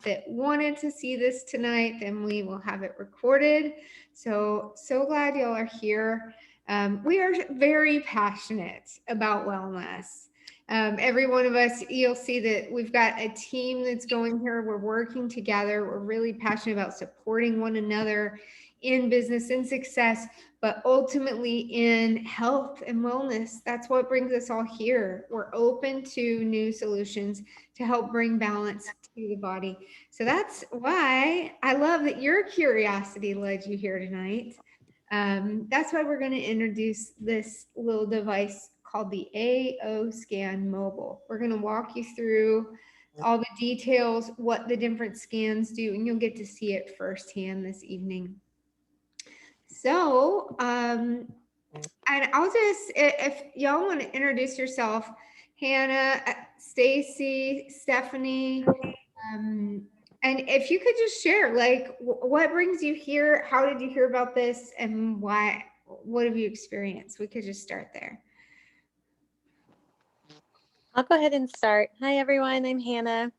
that wanted to see this tonight, then we will have it recorded. So glad y'all are here. We are very passionate about wellness. Every one of us, you'll see that we've got a team that's going here. We're working together. We're really passionate about supporting one another in business and success, but ultimately in health and wellness. That's what brings us all here. We're open to new solutions to help bring balance to the body. So that's why I love that your curiosity led you here tonight. That's why we're going to introduce this little device called the AO Scan Mobile. We're going to walk you through all the details, what the different scans do, and you'll get to see it firsthand this evening. So, and I'll just, if y'all want to introduce yourself, Hannah, Stacy, Stephanie, and if you could just share, like, what brings you here? How did you hear about this? And why? What have you experienced? We could just start there. I'll go ahead and start. Hi, everyone. I'm Hannah.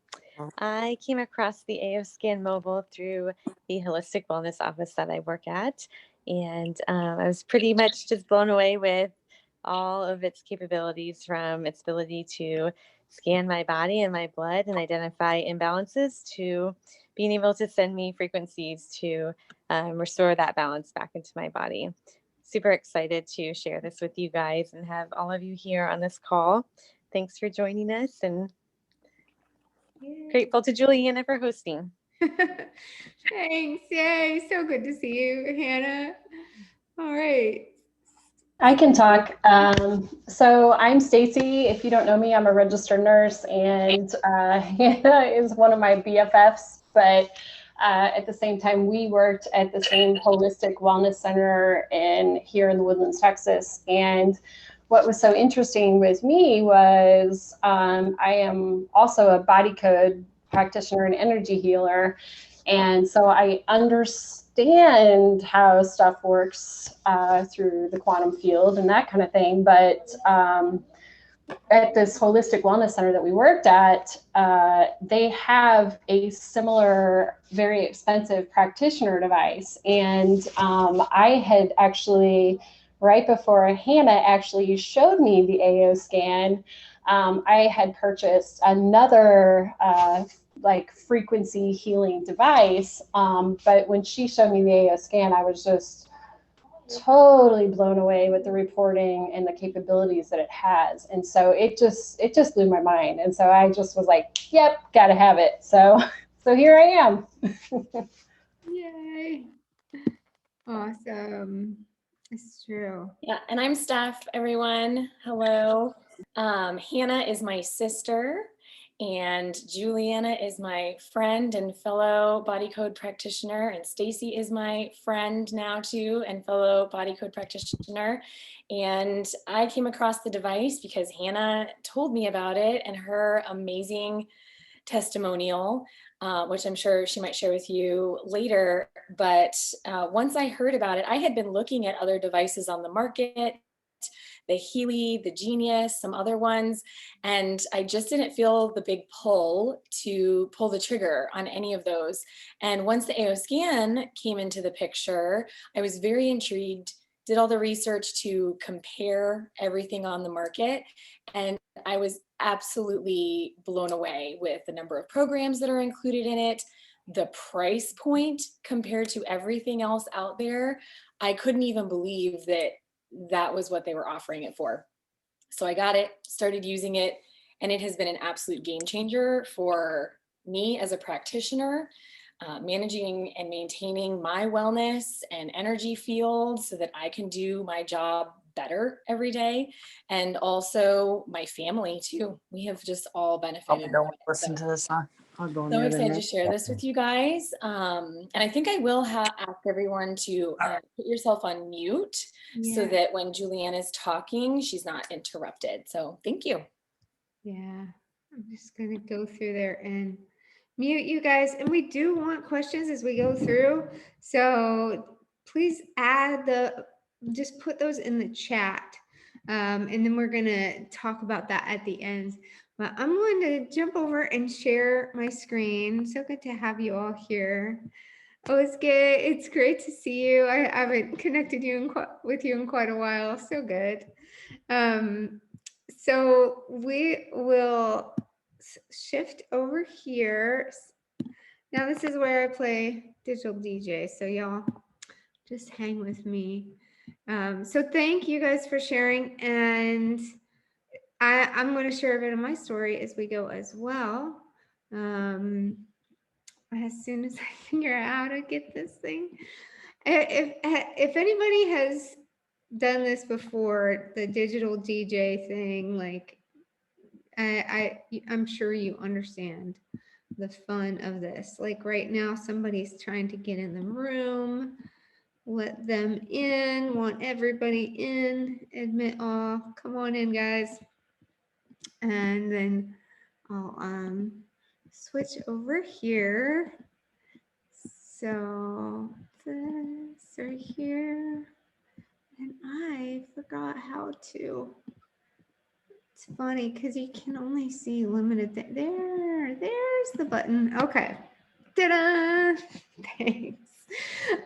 I came across the AO Scan Mobile through the holistic wellness office that I work at. And I was pretty much just blown away with all of its capabilities, from its ability to scan my body and my blood and identify imbalances, to being able to send me frequencies to restore that balance back into my body. Super excited to share this with you guys and have all of you here on this call. Thanks for joining us, and grateful to Juliana for hosting. Thanks. Yay. So good to see you, Hannah. All right. I can talk. So I'm Stacy. If you don't know me, I'm a registered nurse, and Hannah is one of my BFFs. But at the same time, we worked at the same holistic wellness center here in the Woodlands, Texas. And what was so interesting with me was I am also a body code practitioner and energy healer. And so I understand how stuff works through the quantum field and that kind of thing. But at this holistic wellness center that we worked at, they have a similar, very expensive practitioner device. And I had actually, right before Hannah actually showed me the AO scan, I had purchased another like frequency healing device. But when she showed me the AO scan, I was just totally blown away with the reporting and the capabilities that it has. And so it just blew my mind. And so I just was like, yep, gotta have it. So here I am. Yay. Awesome. It's true. Yeah, and I'm Steph, everyone. Hello. Hannah is my sister, and Juliana is my friend and fellow body code practitioner, and Stacy is my friend now too and fellow body code practitioner. And I came across the device because Hannah told me about it and her amazing testimonial, which I'm sure she might share with you later. But once I heard about it, I had been looking at other devices on the market, the Healy, the Genius, some other ones, and I just didn't feel the big pull to pull the trigger on any of those. And once the AO scan came into the picture, I was very intrigued, did all the research to compare everything on the market, and I was absolutely blown away with the number of programs that are included in it, the price point compared to everything else out there. I couldn't even believe that was what they were offering it for. So I got it, started using it, and it has been an absolute game changer for me as a practitioner, managing and maintaining my wellness and energy field so that I can do my job better every day, and also my family too. We have just all benefited. Don't listen to this song. So excited to share this with you guys. And I think I will ask everyone to put yourself on mute so that when Juliana is talking, she's not interrupted. So thank you. Yeah, I'm just going to go through there and mute you guys. And we do want questions as we go through. So please just put those in the chat. And then we're going to talk about that at the end. Well, I'm going to jump over and share my screen. So good to have you all here. Oh, it's good. It's great to see you. I haven't connected with you in quite a while. So good. So we will shift over here. Now this is where I play digital DJ. So y'all just hang with me. So thank you guys for sharing. And I'm going to share a bit of my story as we go as well. As soon as I figure out how to get this thing. If anybody has done this before, the digital DJ thing, like I'm sure you understand the fun of this. Like right now, somebody's trying to get in the room, let them in, want everybody in, admit all, come on in, guys. And then I'll switch over here. So this right here, and I forgot how to. It's funny because you can only see limited. There's the button. Okay. Ta-da! Thanks.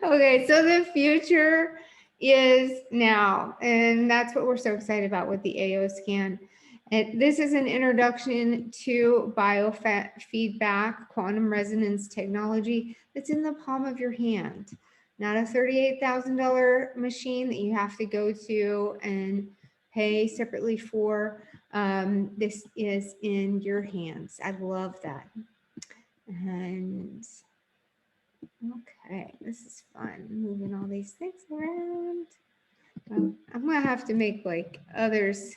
Okay, so the future is now, and that's what we're so excited about with the AO scan. And this is an introduction to biofeedback quantum resonance technology that's in the palm of your hand, not a $38,000 machine that you have to go to and pay separately for. This is in your hands. I love that. And okay, this is fun, moving all these things around. I'm gonna have to make like others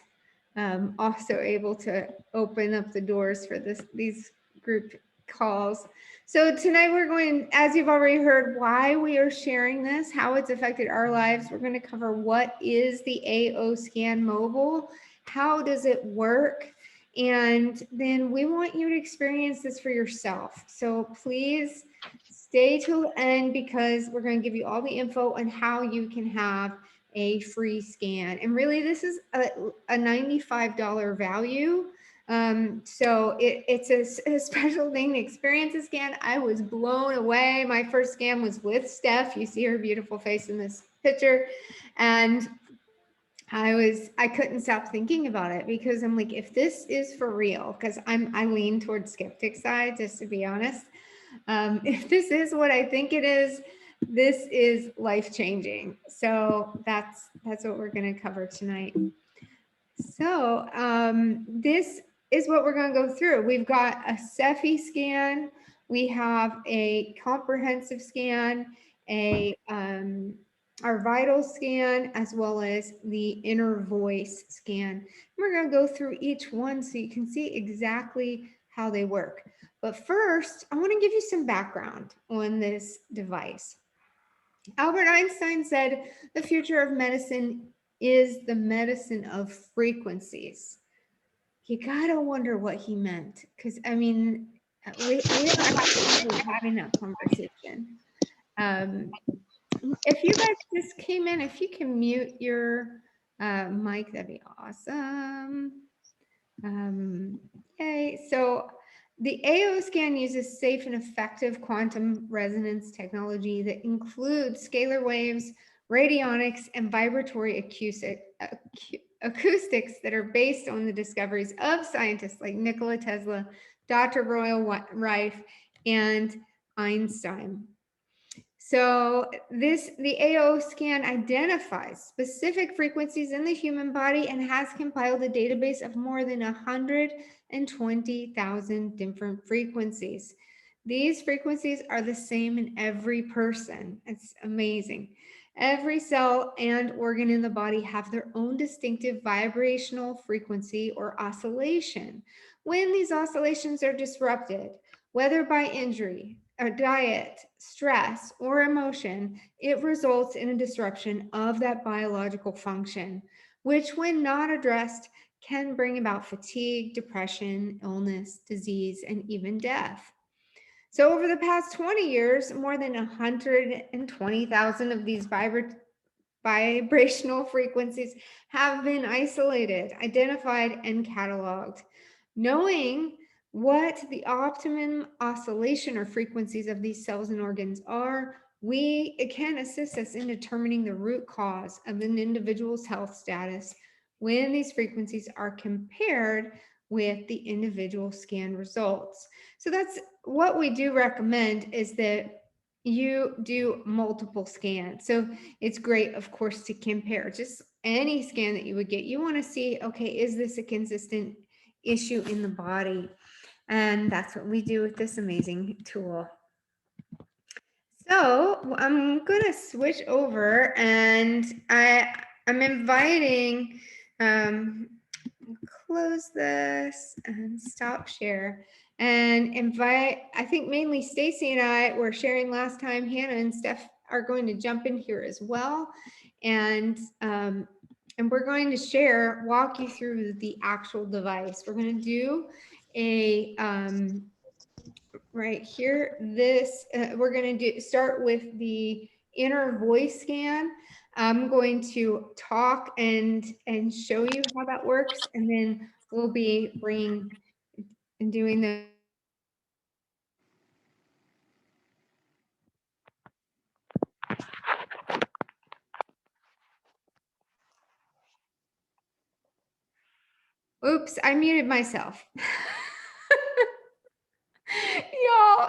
also able to open up the doors for these group calls. So tonight we're going, as you've already heard, why we are sharing this, how it's affected our lives. We're going to cover what is the AO Scan Mobile, how does it work, and then we want you to experience this for yourself. So please stay till the end because we're going to give you all the info on how you can have a free scan. And really, this is a $95 value. So it's a special thing to experience a scan. I was blown away. My first scan was with Steph. You see her beautiful face in this picture. And I couldn't stop thinking about it because I'm like, if this is for real, because I lean towards skeptic side, just to be honest. If this is what I think it is, this is life-changing. So that's what we're going to cover tonight. So this is what we're going to go through. We've got a Cepheid scan. We have a comprehensive scan, our vital scan, as well as the inner voice scan. We're going to go through each one so you can see exactly how they work. But first, I want to give you some background on this device. Albert Einstein said the future of medicine is the medicine of frequencies. You gotta wonder what he meant, because I mean, we don't have to be having that conversation. If you guys just came in, if you can mute your mic, that'd be awesome. Yay. So the AO scan uses safe and effective quantum resonance technology that includes scalar waves, radionics, and vibratory acoustics that are based on the discoveries of scientists like Nikola Tesla, Dr. Royal Rife, and Einstein. So the AO scan identifies specific frequencies in the human body and has compiled a database of more than 120,000 different frequencies. These frequencies are the same in every person. It's amazing. Every cell and organ in the body have their own distinctive vibrational frequency or oscillation. When these oscillations are disrupted, whether by injury, or diet, stress, or emotion, it results in a disruption of that biological function, which, when not addressed, can bring about fatigue, depression, illness, disease, and even death. So over the past 20 years, more than 120,000 of these vibrational frequencies have been isolated, identified, and cataloged. Knowing what the optimum oscillation or frequencies of these cells and organs are, it can assist us in determining the root cause of an individual's health status when these frequencies are compared with the individual scan results. So that's what we do recommend, is that you do multiple scans. So it's great, of course, to compare just any scan that you would get. You want to see, okay, is this a consistent issue in the body? And that's what we do with this amazing tool. So I'm going to switch over, and I'm inviting, close this and stop share, and invite, I think mainly Stacy and I were sharing last time. Hannah and Steph are going to jump in here as well. And we're going to walk you through the actual device. We're going to do a, right here, we're going to start with the inner voice scan. I'm going to talk and show you how that works, and then we'll be bringing and doing the oops, I muted myself.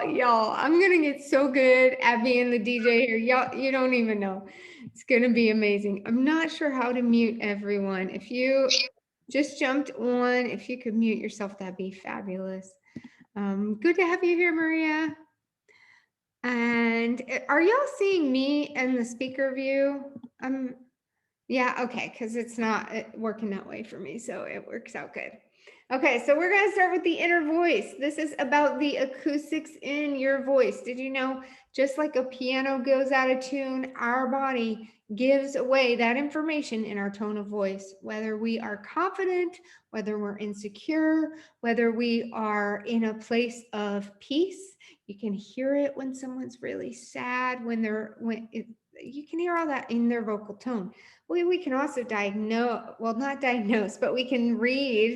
Y'all, I'm gonna get so good at being the DJ here. Y'all, you don't even know. It's gonna be amazing. I'm not sure how to mute everyone. If you just jumped on, if you could mute yourself, that'd be fabulous. Good to have you here, Maria. And are y'all seeing me and the speaker view? Yeah, okay, because it's not working that way for me, so it works out good. Okay, so we're going to start with the inner voice. This is about the acoustics in your voice. Did you know, just like a piano goes out of tune, our body gives away that information in our tone of voice, whether we are confident, whether we're insecure, whether we are in a place of peace. You can hear it when someone's really sad, you can hear all that in their vocal tone. We can also diagnose, well, not diagnose, but we can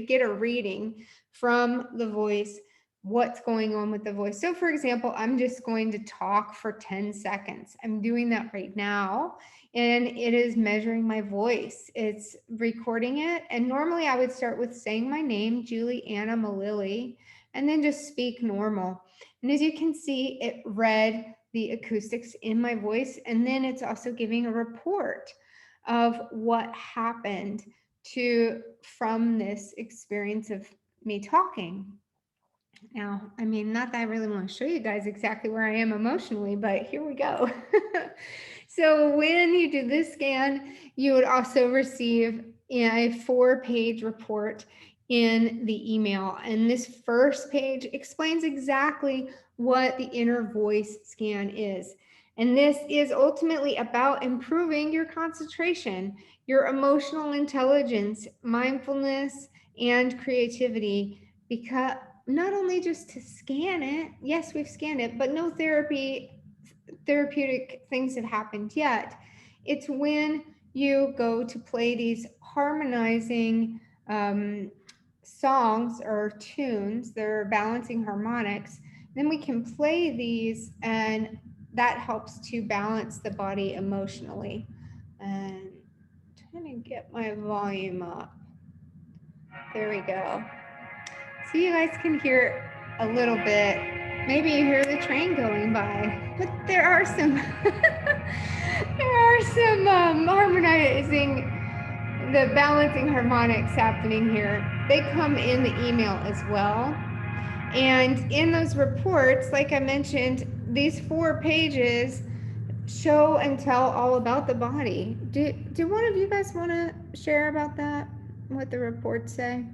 get a reading from the voice, what's going on with the voice. So for example, I'm just going to talk for 10 seconds. I'm doing that right now, and it is measuring my voice. It's recording it. And normally I would start with saying my name, Juliana Malili, and then just speak normal. And as you can see, it read the acoustics in my voice, and then it's also giving a report of what happened from this experience of me talking. Now, I mean, not that I really want to show you guys exactly where I am emotionally, but here we go. So when you do this scan, you would also receive a 4-page report in the email. And this first page explains exactly what the inner voice scan is. And this is ultimately about improving your concentration, your emotional intelligence, mindfulness, and creativity, because not only just to scan it, yes, we've scanned it, but no therapeutic things have happened yet. It's when you go to play these harmonizing songs or tunes, they're balancing harmonics, then we can play these, and that helps to balance the body emotionally. And I'm trying to get my volume up. There we go. So you guys can hear a little bit. Maybe you hear the train going by, but there are some harmonizing, the balancing harmonics happening here. They come in the email as well. And in those reports, like I mentioned, these 4 pages show and tell all about the body. Do one of you guys want to share about that, what the reports say?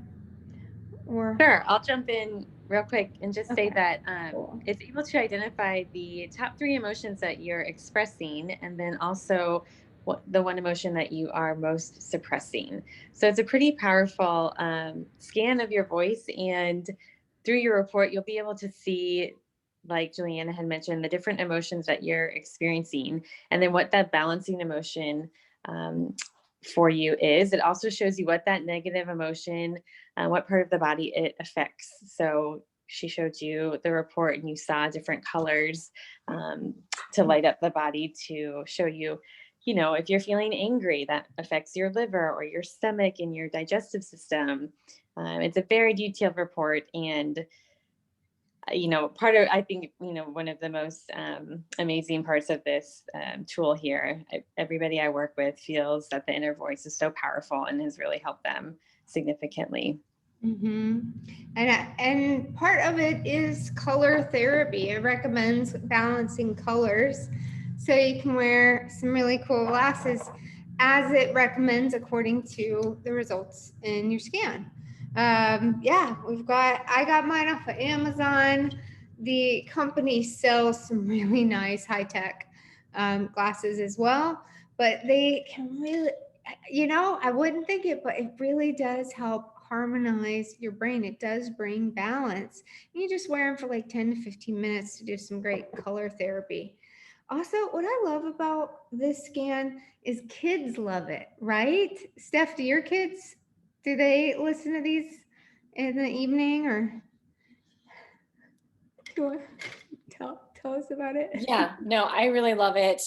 Or Sure, I'll jump in real quick and just say that cool. it's able to identify the top 3 emotions that you're expressing, and then also the one emotion that you are most suppressing. So it's a pretty powerful scan of your voice, and through your report, you'll be able to see, like Juliana had mentioned, the different emotions that you're experiencing, and then what that balancing emotion for you is. It also shows you what that negative emotion, what part of the body it affects. So she showed you the report and you saw different colors to light up the body to show you, you know, if you're feeling angry, that affects your liver or your stomach and your digestive system. It's a very detailed report. And you know, I think, you know, one of the most amazing parts of this tool here, everybody I work with feels that the inner voice is so powerful and has really helped them significantly. Mm-hmm. And part of it is color therapy. It recommends balancing colors, so you can wear some really cool glasses as it recommends according to the results in your scan. Yeah, I got mine off of Amazon. The company sells some really nice high-tech glasses as well, but they can really, you know, I wouldn't think it, but it really does help harmonize your brain. It does bring balance. You just wear them for like 10 to 15 minutes to do some great color therapy. Also, what I love about this scan is kids love it, right? Steph, do your kids, do they listen to these in the evening, or tell us about it? Yeah, no, I really love it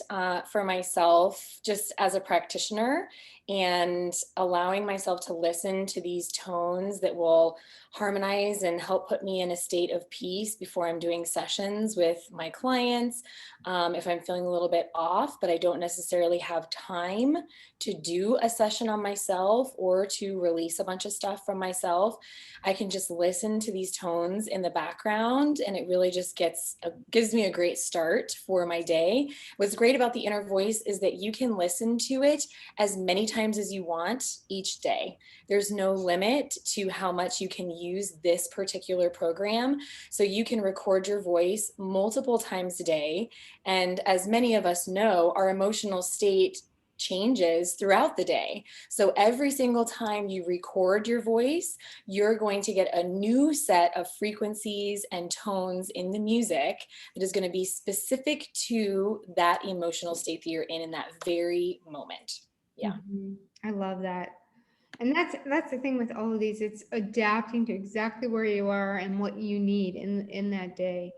for myself, just as a practitioner, and allowing myself to listen to these tones that will harmonize and help put me in a state of peace before I'm doing sessions with my clients. If I'm feeling a little bit off, but I don't necessarily have time to do a session on myself or to release a bunch of stuff from myself, I can just listen to these tones in the background, and it really just gives me a great start for my day. What's great about the inner voice is that you can listen to it as many times as you want each day. There's no limit to how much you can use this particular program. So you can record your voice multiple times a day. And as many of us know, our emotional state changes throughout the day. So every single time you record your voice, you're going to get a new set of frequencies and tones in the music that is going to be specific to that emotional state that you're in that very moment. Yeah. Mm-hmm. I love that. And that's the thing with all of these. It's adapting to exactly where you are and what you need in that day.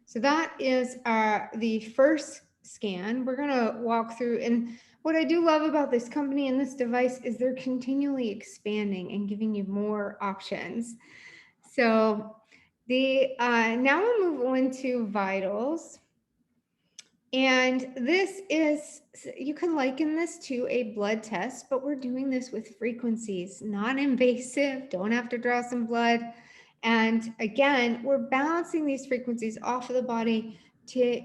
So that is the first scan. We're gonna walk through, and what I do love about this company and this device is they're continually expanding and giving you more options. So the now we'll move on to vitals. And this is, you can liken this to a blood test, but we're doing this with frequencies, non-invasive, don't have to draw some blood. And again, we're balancing these frequencies off of the body to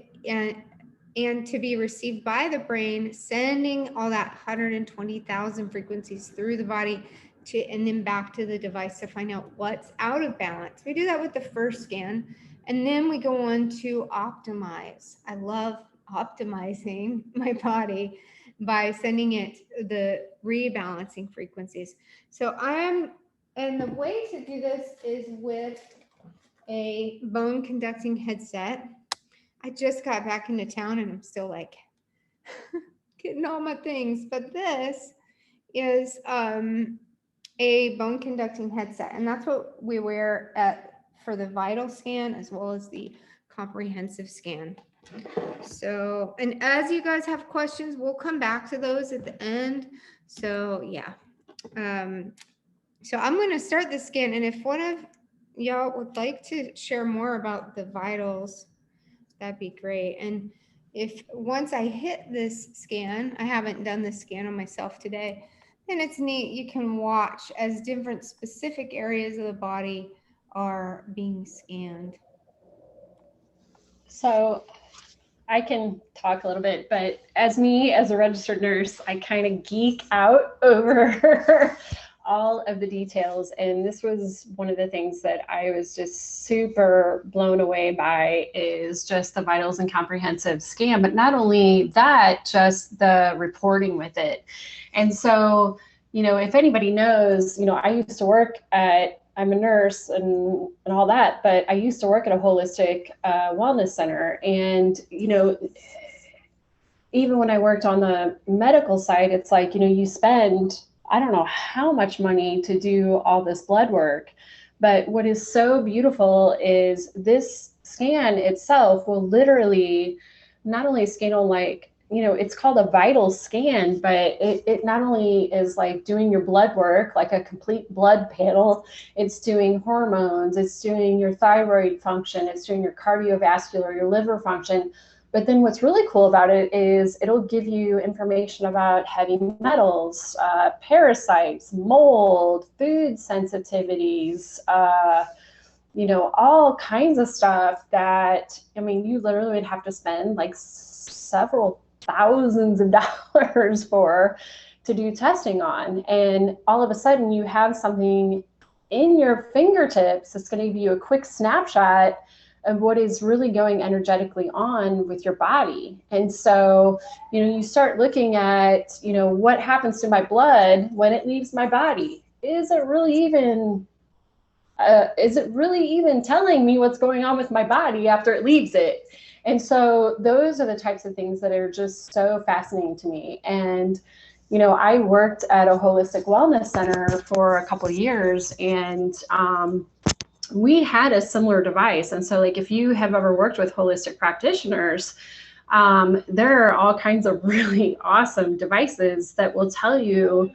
and to be received by the brain, sending all that 120,000 frequencies through the body to, and then back to the device to find out what's out of balance. We do that with the first scan. And then we go on to optimize. I love optimizing my body by sending it the rebalancing frequencies. So and the way to do this is with a bone conducting headset. I just got back into town and I'm still like getting all my things, but this is a bone conducting headset, and that's what we wear for the vital scan as well as the comprehensive scan. So, and as you guys have questions, we'll come back to those at the end. So yeah, so I'm going to start the scan, and if one of y'all would like to share more about the vitals, that'd be great. And if once I hit this scan, I haven't done this scan on myself today, then it's neat. You can watch as different specific areas of the body are being scanned. So I can talk a little bit, but as a registered nurse, I kind of geek out over all of the details. And this was one of the things that I was just super blown away by, is just the vitals and comprehensive scan. But not only that, just the reporting with it. And so, you know, if anybody knows, you know, I used to work I'm a nurse and all that, but I used to work at a holistic wellness center. And, you know, even when I worked on the medical side, it's like, you spend, I don't know how much money to do all this blood work. But what is so beautiful is this scan itself will literally not only scan on like, it's called a vital scan, but it not only is like doing your blood work, like a complete blood panel, it's doing hormones, it's doing your thyroid function, it's doing your cardiovascular, your liver function. But then what's really cool about it is it'll give you information about heavy metals, parasites, mold, food sensitivities, all kinds of stuff that, I mean, you literally would have to spend like several thousands of dollars to do testing on. And all of a sudden you have something in your fingertips that's going to give you a quick snapshot of what is really going energetically on with your body. And so, you start looking at, what happens to my blood when it leaves my body? Is it really even telling me what's going on with my body after it leaves it? And so those are the types of things that are just so fascinating to me. And, I worked at a holistic wellness center for a couple of years, and we had a similar device. And so like, if you have ever worked with holistic practitioners, there are all kinds of really awesome devices that will tell you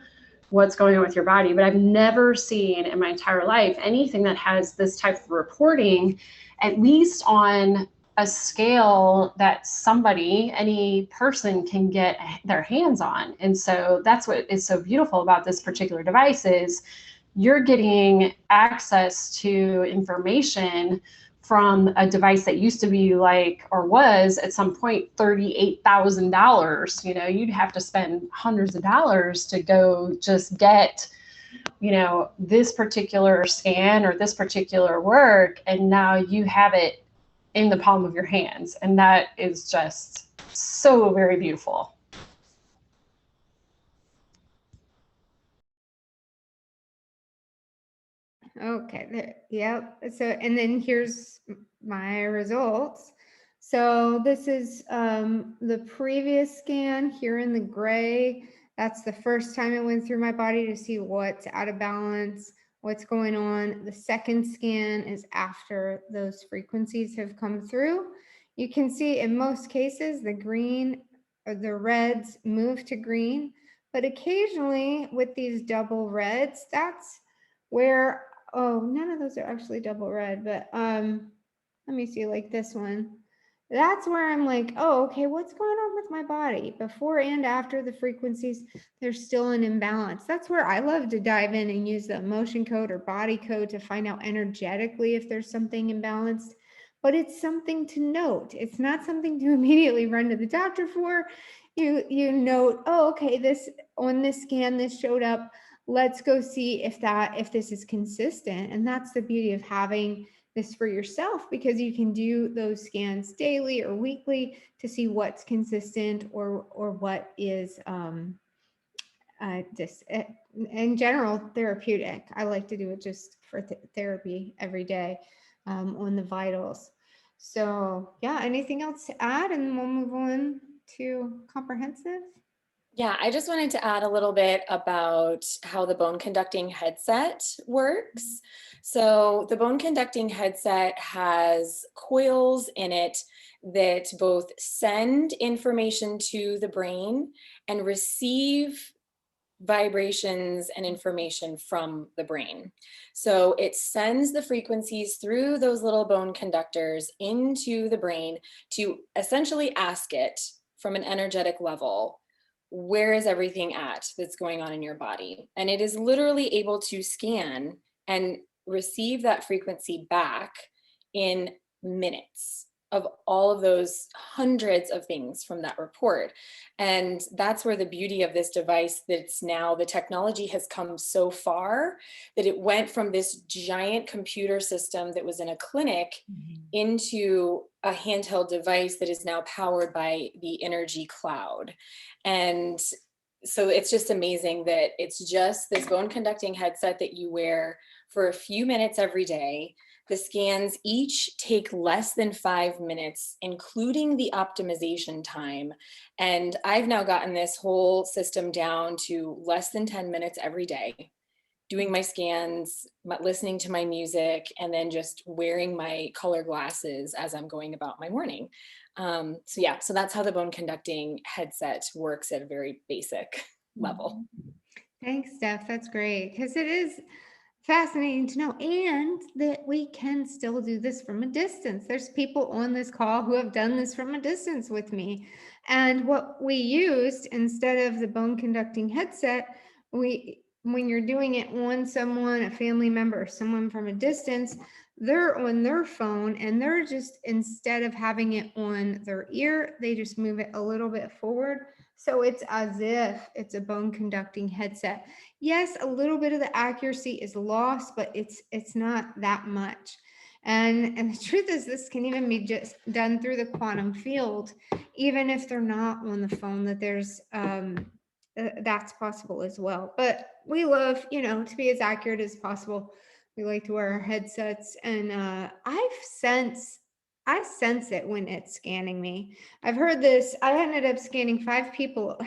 what's going on with your body. But I've never seen in my entire life anything that has this type of reporting, at least on a scale that any person can get their hands on. And so that's what is so beautiful about this particular device is you're getting access to information from a device that used to be like, or was at some point, $38,000. You'd have to spend hundreds of dollars to go just get, this particular scan or this particular work. And now you have it in the palm of your hands. And that is just so very beautiful. Okay, yep. So, and then here's my results. So this is the previous scan here in the gray. That's the first time it went through my body to see what's out of balance, what's going on. The second scan is after those frequencies have come through. You can see in most cases, the green or the reds move to green, but occasionally with these double reds, that's where, oh, none of those are actually double red, but let me see, like this one. That's where I'm like, oh, okay, what's going on with my body? Before and after the frequencies, there's still an imbalance. That's where I love to dive in and use the emotion code or body code to find out energetically if there's something imbalanced. But it's something to note. It's not something to immediately run to the doctor for. You note, oh, okay, this on this scan, this showed up. Let's go see if this is consistent. And that's the beauty of having this for yourself, because you can do those scans daily or weekly to see what's consistent or what is just in general therapeutic. I like to do it just for therapy every day on the vitals. So yeah, anything else to add, and we'll move on to comprehensive. Yeah, I just wanted to add a little bit about how the bone conducting headset works. So the bone conducting headset has coils in it that both send information to the brain and receive vibrations and information from the brain. So it sends the frequencies through those little bone conductors into the brain to essentially ask it from an energetic level, where is everything at that's going on in your body? And it is literally able to scan and receive that frequency back in minutes of all of those hundreds of things from that report. And that's where the beauty of this device, that's now the technology has come so far that it went from this giant computer system that was in a clinic into a handheld device that is now powered by the energy cloud. And so it's just amazing that it's just this bone conducting headset that you wear for a few minutes every day The scans each take less than 5 minutes, including the optimization time. And I've now gotten this whole system down to less than 10 minutes every day, doing my scans, listening to my music, and then just wearing my color glasses as I'm going about my morning. So yeah, so that's how the bone conducting headset works at a very basic level. Thanks, Steph. That's great, because it is fascinating to know, and that we can still do this from a distance. There's people on this call who have done this from a distance with me. And what we used instead of the bone conducting headset, when you're doing it on someone, a family member, or someone from a distance, they're on their phone and they're just, instead of having it on their ear, they just move it a little bit forward. So it's as if it's a bone conducting headset. Yes, a little bit of the accuracy is lost, but it's not that much. And the truth is, this can even be just done through the quantum field, even if they're not on the phone, that there's that's possible as well. But we love, to be as accurate as possible. We like to wear our headsets, and I sense it when it's scanning me. I've heard this. I ended up scanning 5 people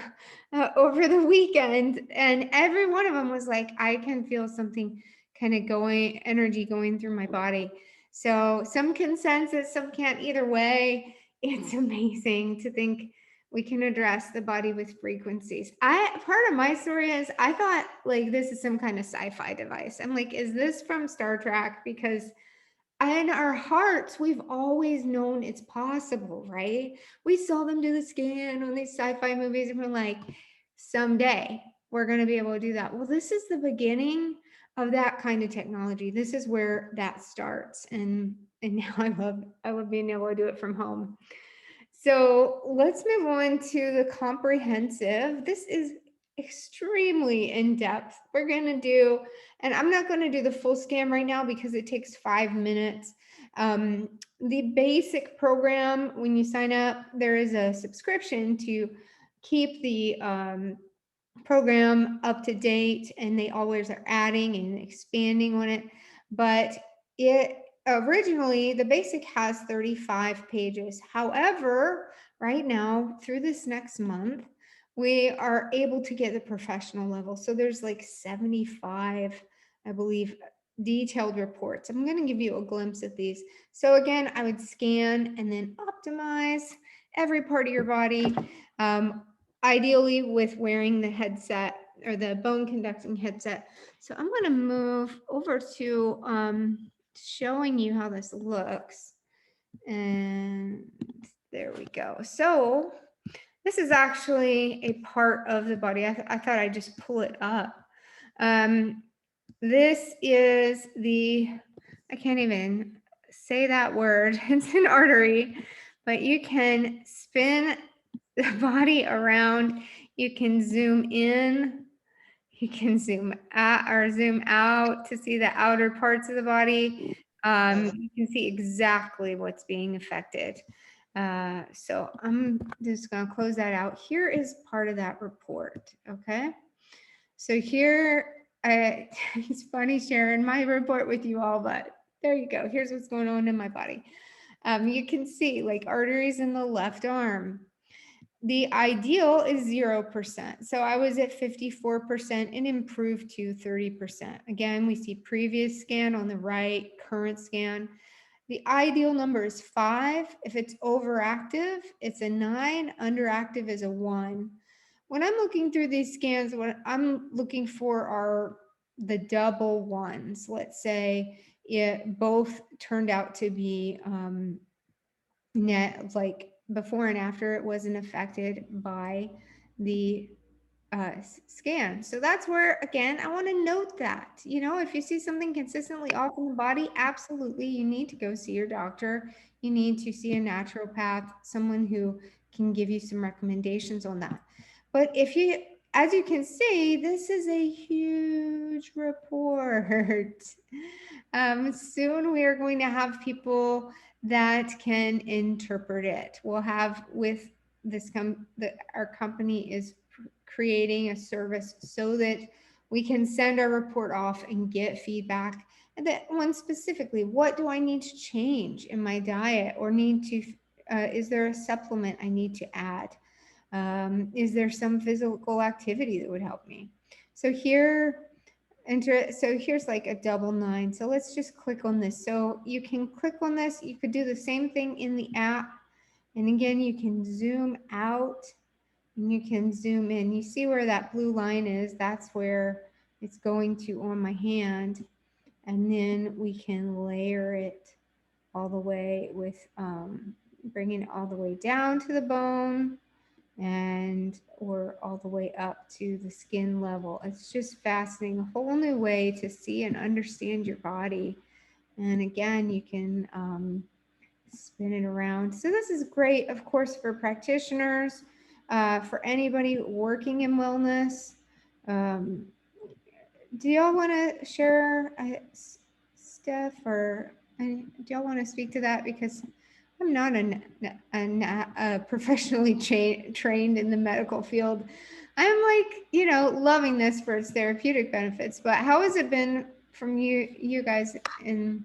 over the weekend, and every one of them was like, I can feel something kind of energy going through my body. So some can sense it, some can't. Either way, it's amazing to think we can address the body with frequencies. Part of my story is I thought like this is some kind of sci-fi device. I'm like, is this from Star Trek? Because in our hearts, we've always known it's possible, right? We saw them do the scan on these sci-fi movies, and we're like, someday we're going to be able to do that. Well, this is the beginning of that kind of technology. This is where that starts, and now I love being able to do it from home. So let's move on to the comprehensive. This is extremely in depth. We're going to do, and I'm not going to do the full scan right now because it takes 5 minutes. The basic program, when you sign up, there is a subscription to keep the program up to date, and they always are adding and expanding on it. But it originally, the basic has 35 pages. However, right now, through this next month, we are able to get the professional level. So there's like 75, I believe, detailed reports. I'm going to give you a glimpse of these. So again, I would scan and then optimize every part of your body. Ideally with wearing the headset or the bone conducting headset. So I'm going to move over to showing you how this looks. And there we go. So this is actually a part of the body. I thought I'd just pull it up. This is I can't even say that word. It's an artery, but you can spin the body around. You can zoom in, you can zoom out or zoom out to see the outer parts of the body. You can see exactly what's being affected. So I'm just going to close that out. Here is part of that report. Okay. So here, it's funny sharing my report with you all, but there you go. Here's what's going on in my body. You can see like arteries in the left arm. The ideal is 0%. So I was at 54% and improved to 30%. Again, we see previous scan on the right, current scan. The ideal number is 5. If it's overactive, it's a 9. Underactive is a 1. When I'm looking through these scans, what I'm looking for are the double ones. Let's say it both turned out to be net, like before and after it wasn't affected by the scan. So that's where, again, I want to note that, if you see something consistently off in the body, absolutely, you need to go see your doctor. You need to see a naturopath, someone who can give you some recommendations on that. But as you can see, this is a huge report. Soon we are going to have people that can interpret it. We'll have with this our company is creating a service so that we can send our report off and get feedback that one specifically, what do I need to change in my diet, or need to, is there a supplement I need to add? Is there some physical activity that would help me? So here, so here's like a double 9. So let's just click on this. So you can click on this. You could do the same thing in the app. And again, you can zoom out and you can zoom in. You see where that blue line is? That's where it's going to on my hand. And then we can layer it all the way with bringing it all the way down to the bone, and or all the way up to the skin level. It's just fascinating, a whole new way to see and understand your body. And again, you can spin it around. So this is great, of course, for practitioners, for anybody working in wellness. Do y'all want to share, Steph, or do y'all want to speak to that? Because I'm not a professionally trained in the medical field. I'm like, loving this for its therapeutic benefits. But how has it been from you guys, from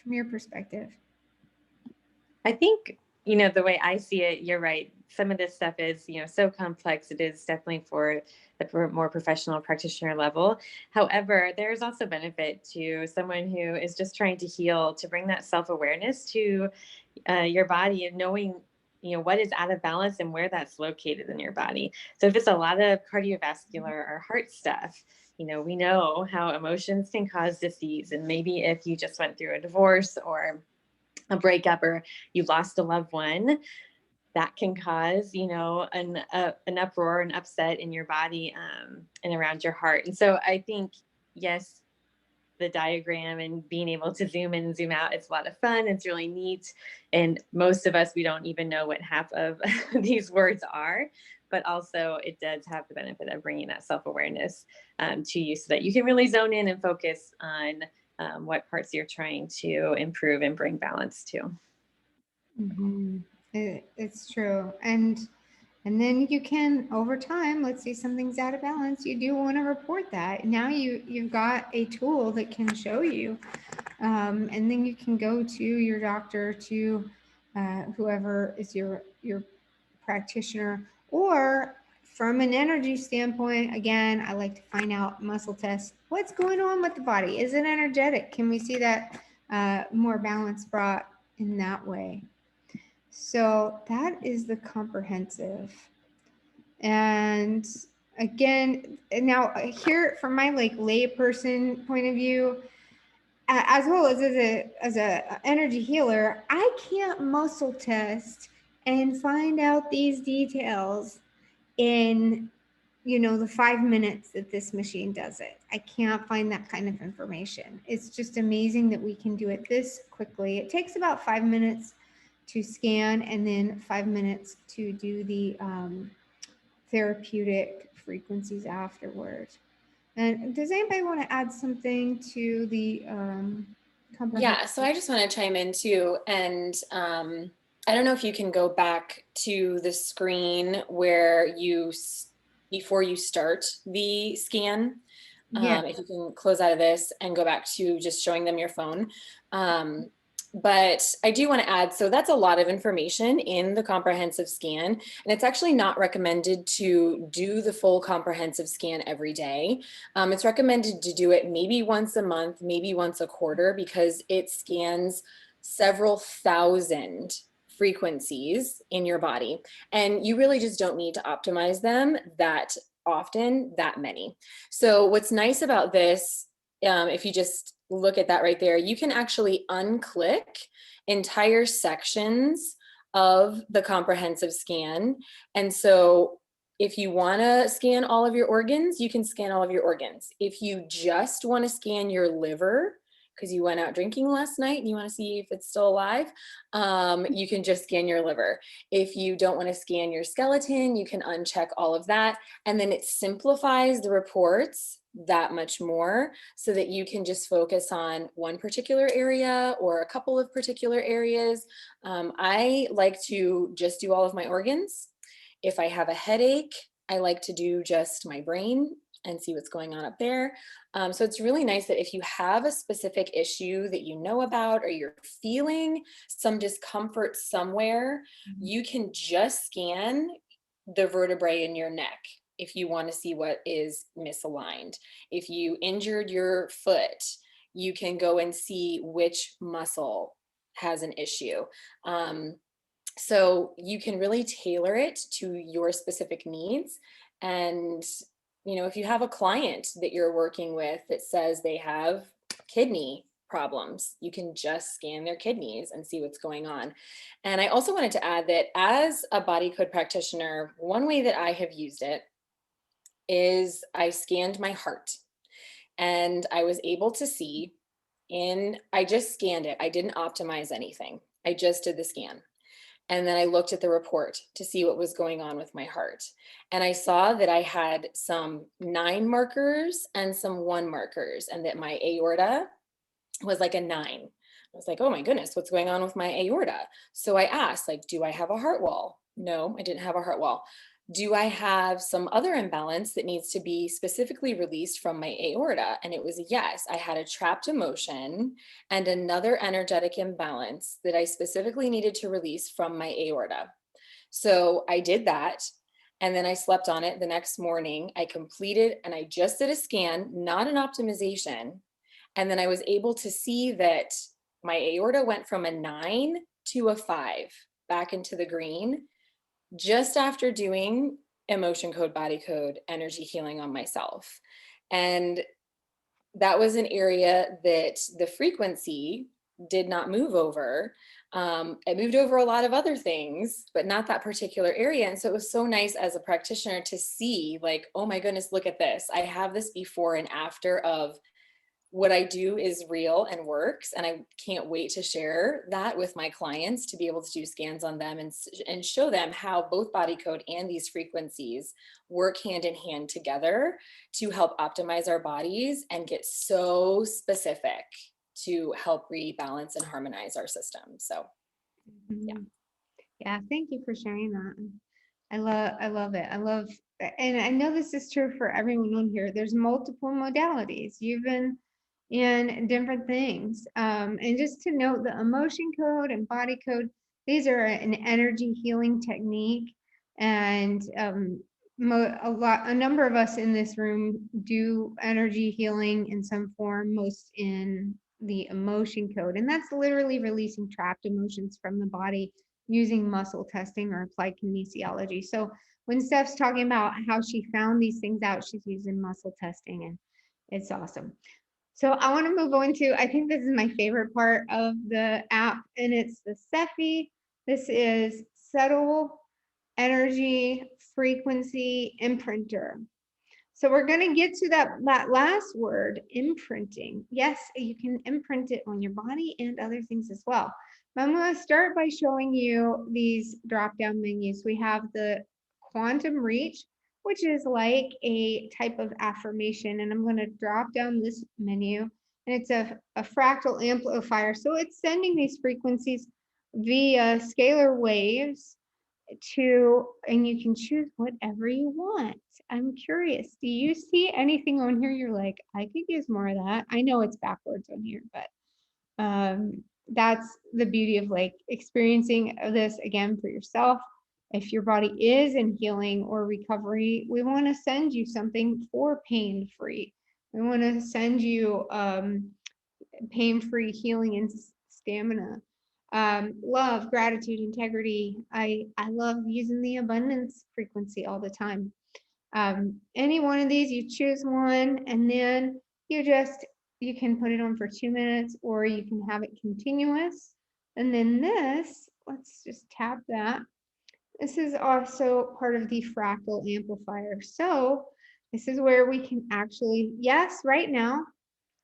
your perspective? I think, the way I see it, you're right. Some of this stuff is, so complex. It is definitely for the more professional practitioner level. However, there's also benefit to someone who is just trying to heal, to bring that self-awareness to your body, and knowing, what is out of balance and where that's located in your body. So if it's a lot of cardiovascular or heart stuff, we know how emotions can cause disease. And maybe if you just went through a divorce or a breakup, or you lost a loved one, that can cause, an uproar, an upset in your body, and around your heart. And so I think, yes, the diagram and being able to zoom in and zoom out, it's a lot of fun. It's really neat. And most of us, we don't even know what half of these words are, but also it does have the benefit of bringing that self-awareness to you, so that you can really zone in and focus on what parts you're trying to improve and bring balance to. Mm-hmm. It's true. And then you can, over time, let's see something's out of balance. You do want to report that. Now you've got a tool that can show you. And then you can go to your doctor, to whoever is your practitioner, or from an energy standpoint, again, I like to find out, muscle test, what's going on with the body. Is it energetic? Can we see that more balance brought in that way? So that is the comprehensive. And again, now here from my layperson point of view, as well as a energy healer, I can't muscle test and find out these details in the 5 minutes that this machine does it. I can't find that kind of information. It's just amazing that we can do it this quickly. It takes about 5 minutes to scan, and then 5 minutes to do the therapeutic frequencies afterwards. And does anybody want to add something to the Yeah, so I just want to chime in too. And I don't know if you can go back to the screen where before you start the scan, if you can close out of this and go back to just showing them your phone. But I do want to add, so that's a lot of information in the comprehensive scan, and it's actually not recommended to do the full comprehensive scan every day. It's recommended to do it maybe once a month, maybe once a quarter, because it scans several thousand frequencies in your body, and you really just don't need to optimize them that often, that many. So what's nice about this, if you just look at that right there, you can actually unclick entire sections of the comprehensive scan. And so if you want to scan all of your organs, you can scan all of your organs. If you just want to scan your liver, because you went out drinking last night and you want to see if it's still alive, you can just scan your liver. If you don't want to scan your skeleton, you can uncheck all of that. And then it simplifies the reports that much more, so that you can just focus on one particular area or a couple of particular areas. I like to just do all of my organs. If I have a headache, I like to do just my brain. and see what's going on up there. So it's really nice that if you have a specific issue that you know about, or you're feeling some discomfort somewhere, you can just scan the vertebrae in your neck if you want to see what is misaligned. If you injured your foot, you can go and see which muscle has an issue. So you can really tailor it to your specific needs. And, you know, if you have a client that you're working with that says they have kidney problems, you can just scan their kidneys and see what's going on. And I also wanted to add that as a body code practitioner, one way that I have used it is I scanned my heart, and I was able to see I just scanned it. I didn't optimize anything. I just did the scan. And then I looked at the report to see what was going on with my heart. And I saw that I had some 9 markers and some 1 markers, and that my aorta was like a 9. I was like, oh my goodness, what's going on with my aorta? So I asked, like, do I have a heart wall? No, I didn't have a heart wall. Do I have some other imbalance that needs to be specifically released from my aorta? And it was a yes. I had a trapped emotion and another energetic imbalance that I specifically needed to release from my aorta. So I did that. And then I slept on it the next morning. I completed, and I just did a scan, not an optimization. And then I was able to see that my aorta went from a 9 to a 5, back into the green, just after doing emotion code, body code, energy healing on myself. And that was an area that the frequency did not move over. It moved over a lot of other things, but not that particular area. And so it was so nice as a practitioner to see, like, oh my goodness, look at this. I have this before and after of what I do is real and works. And I can't wait to share that with my clients, to be able to do scans on them and show them how both body code and these frequencies work hand in hand together to help optimize our bodies and get so specific to help rebalance and harmonize our system. So, yeah. Yeah, thank you for sharing that. I love it. I love, and I know this is true for everyone on here. There's multiple modalities. You've been in different things. And just to note, the emotion code and body code, these are an energy healing technique. And a number of us in this room do energy healing in some form, most in the emotion code. And that's literally releasing trapped emotions from the body using muscle testing or applied kinesiology. So when Steph's talking about how she found these things out, she's using muscle testing, and it's awesome. So I want to move on to, I think this is my favorite part of the app, and it's the Cephi. This is Subtle Energy Frequency Imprinter. So we're going to get to that last word, imprinting. Yes, you can imprint it on your body and other things as well. But I'm going to start by showing you these drop-down menus. We have the quantum reach, which is like a type of affirmation. And I'm going to drop down this menu. And it's a fractal amplifier. So it's sending these frequencies via scalar waves and you can choose whatever you want. I'm curious, do you see anything on here you're like, I could use more of that? I know it's backwards on here, but that's the beauty of like experiencing this again for yourself. If your body is in healing or recovery, we want to send you something for pain-free. We want to send you pain-free healing and stamina. Love, gratitude, integrity. I love using the abundance frequency all the time. Any one of these, you choose one, and then you can put it on for 2 minutes, or you can have it continuous. And then this, let's just tap that. This is also part of the fractal amplifier. So this is where we can actually, yes, right now,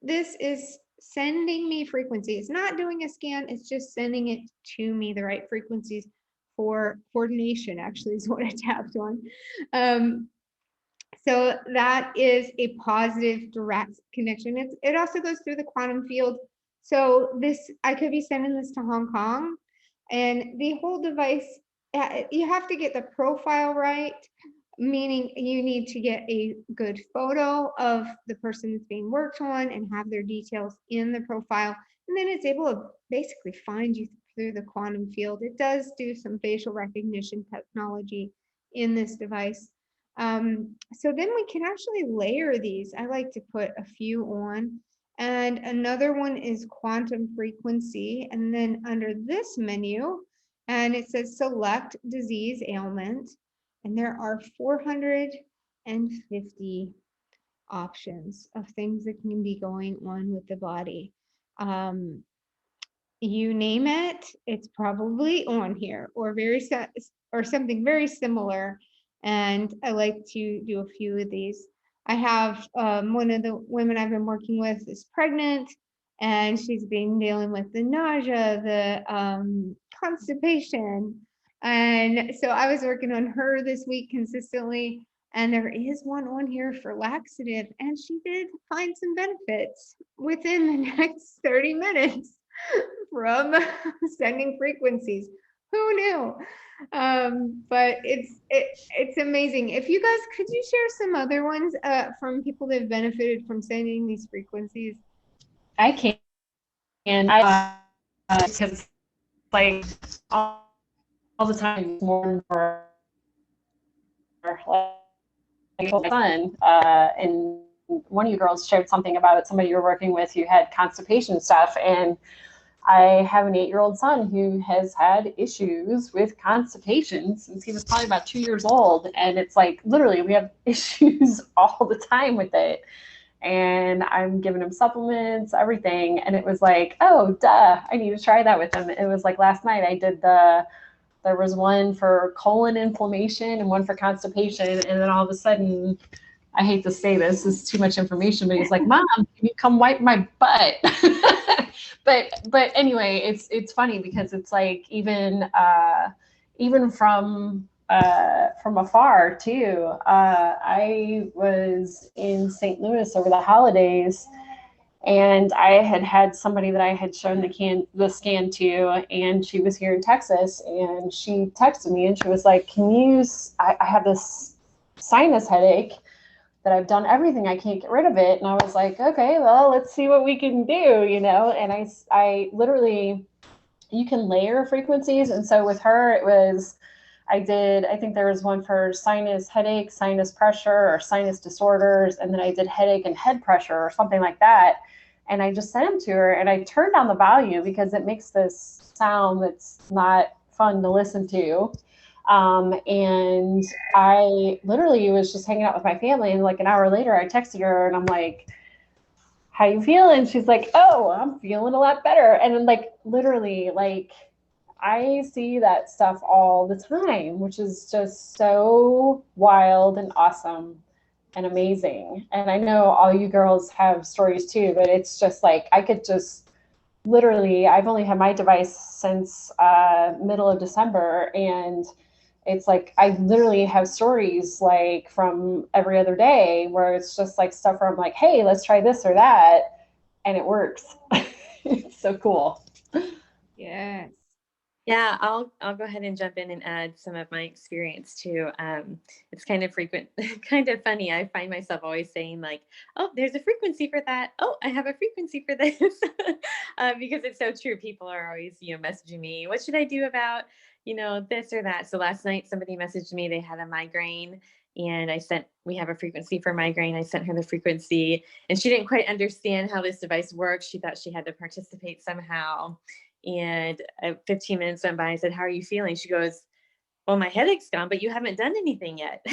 this is sending me frequencies. It's not doing a scan, it's just sending it to me, the right frequencies for coordination, actually, is what I tapped on. So that is a positive direct connection. It also goes through the quantum field. So I could be sending this to Hong Kong, and the whole device, you have to get the profile right. meaning you need to get a good photo of the person that's being worked on and have their details in the profile. And then it's able to basically find you through the quantum field. It does do some facial recognition technology in this device. So then we can actually layer these. I like to put a few on. And another one is quantum frequency. And then under this menu, and it says select disease ailment. And there are 450 options of things that can be going on with the body. You name it, it's probably on here, or or something very similar. And I like to do a few of these. I have one of the women I've been working with is pregnant, and she's been dealing with the nausea, the constipation. And so I was working on her this week consistently. And there is one on here for laxative, and she did find some benefits within the next 30 minutes from sending frequencies. Who knew? But it's amazing. If you guys could you share some other ones from people that have benefited from sending these frequencies? I can. And I because like all the time more and more like fun. And one of you girls shared something about somebody you were working with who had constipation stuff, and I have an 8-year-old son who has had issues with constipation since he was probably about 2 years old. And it's like, literally, we have issues all the time with it. And I'm giving him supplements, everything. And it was like, oh, duh, I need to try that with him. It was like last night I did there was one for colon inflammation and one for constipation. And then all of a sudden, I hate to say this is too much information, but he's like, Mom, can you come wipe my butt? But anyway, it's funny because it's like even from afar too. I was in St. Louis over the holidays, and I had somebody that I had shown the scan to, and she was here in Texas, and she texted me and she was like, I have this sinus headache that I've done everything, I can't get rid of it. And I was like, okay, well, let's see what we can do, and I literally, you can layer frequencies. And so with her, it was, I think there was one for sinus headache, sinus pressure, or sinus disorders. And then I did headache and head pressure or something like that. And I just sent them to her, and I turned down the volume because it makes this sound that's not fun to listen to. And I literally was just hanging out with my family, and like an hour later I texted her and I'm like, how you feeling? She's like, oh, I'm feeling a lot better. And then like literally, like I see that stuff all the time, which is just so wild and awesome and amazing. And I know all you girls have stories too, but it's just like I could just literally, I've only had my device since middle of December, and it's like I literally have stories like from every other day where it's just like stuff where I'm like, hey, let's try this or that, and it works. It's so cool. Yes. Yeah, I'll go ahead and jump in and add some of my experience too. It's kind of kind of funny. I find myself always saying like, "Oh, there's a frequency for that. Oh, I have a frequency for this," because it's so true. People are always, messaging me, "What should I do about, this or that?" So last night somebody messaged me. They had a migraine, and we have a frequency for migraine. I sent her the frequency, and she didn't quite understand how this device works. She thought she had to participate somehow. And 15 minutes went by. I said, how are you feeling? She goes, well, my headache's gone, but you haven't done anything yet.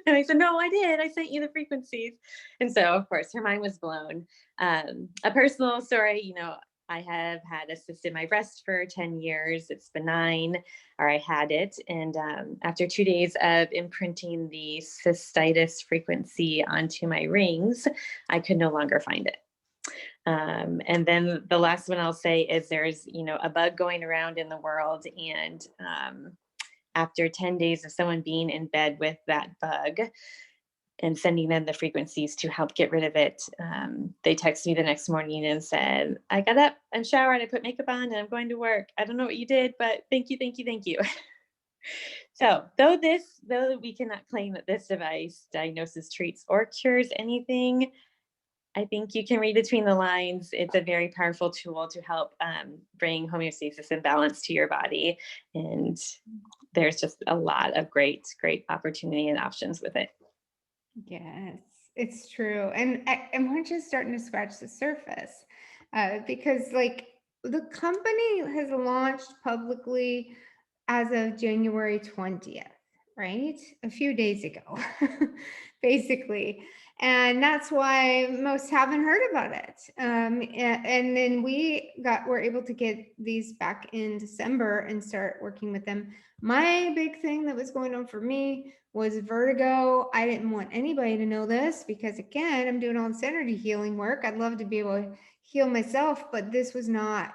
And I said, no, I did. I sent you the frequencies. And so, of course, her mind was blown. A personal story, I have had a cyst in my breast for 10 years. It's benign, or I had it. And after 2 days of imprinting the cystitis frequency onto my rings, I could no longer find it. And then the last one I'll say is there's, a bug going around in the world. And after 10 days of someone being in bed with that bug and sending them the frequencies to help get rid of it, they texted me the next morning and said, I got up and showered, I put makeup on, and I'm going to work. I don't know what you did, but thank you, thank you, thank you. So though we cannot claim that this device diagnoses, treats, or cures anything, I think you can read between the lines. It's a very powerful tool to help bring homeostasis and balance to your body. And there's just a lot of great opportunity and options with it. Yes, it's true. And we're just starting to scratch the surface because like the company has launched publicly as of January 20th, right? A few days ago, basically. And that's why most haven't heard about it. And then we're able to get these back in December and start working with them. My big thing that was going on for me was vertigo. I didn't want anybody to know this because, again, I'm doing all this energy healing work. I'd love to be able to heal myself, but this was not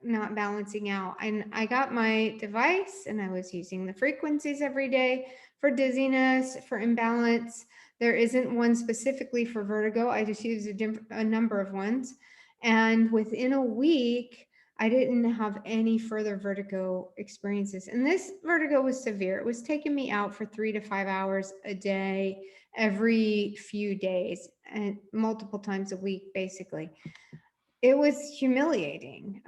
balancing out. And I got my device and I was using the frequencies every day for dizziness, for imbalance. There isn't one specifically for vertigo. I just use a number of ones. And within a week, I didn't have any further vertigo experiences. And this vertigo was severe. It was taking me out for 3 to 5 hours a day, every few days, and multiple times a week, basically. It was humiliating.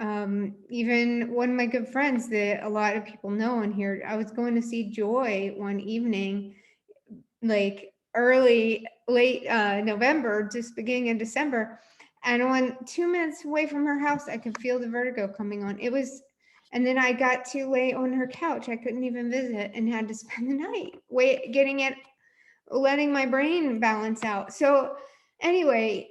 Even one of my good friends that a lot of people know on here, I was going to see Joy one evening, like late November, just beginning of December. And on 2 minutes away from her house, I could feel the vertigo coming on. And then I got too late on her couch. I couldn't even visit and had to spend the night letting my brain balance out. So anyway,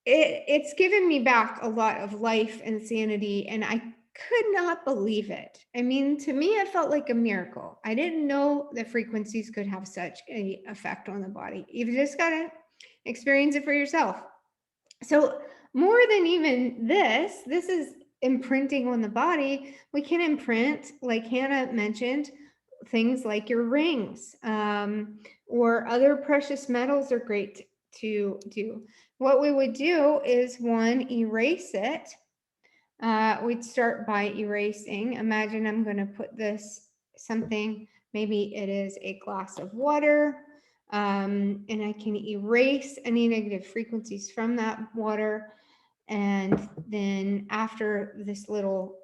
it's given me back a lot of life and sanity, and I could not believe it. I mean, to me, it felt like a miracle. I didn't know that frequencies could have such an effect on the body. You've just got to experience it for yourself. So more than even this is imprinting on the body. We can imprint, like Hannah mentioned, things like your rings, or other precious metals are great to do. What we would do is, one, erase it. We'd start by erasing. Imagine I'm going to put something, maybe it is a glass of water, and I can erase any negative frequencies from that water. And then after this little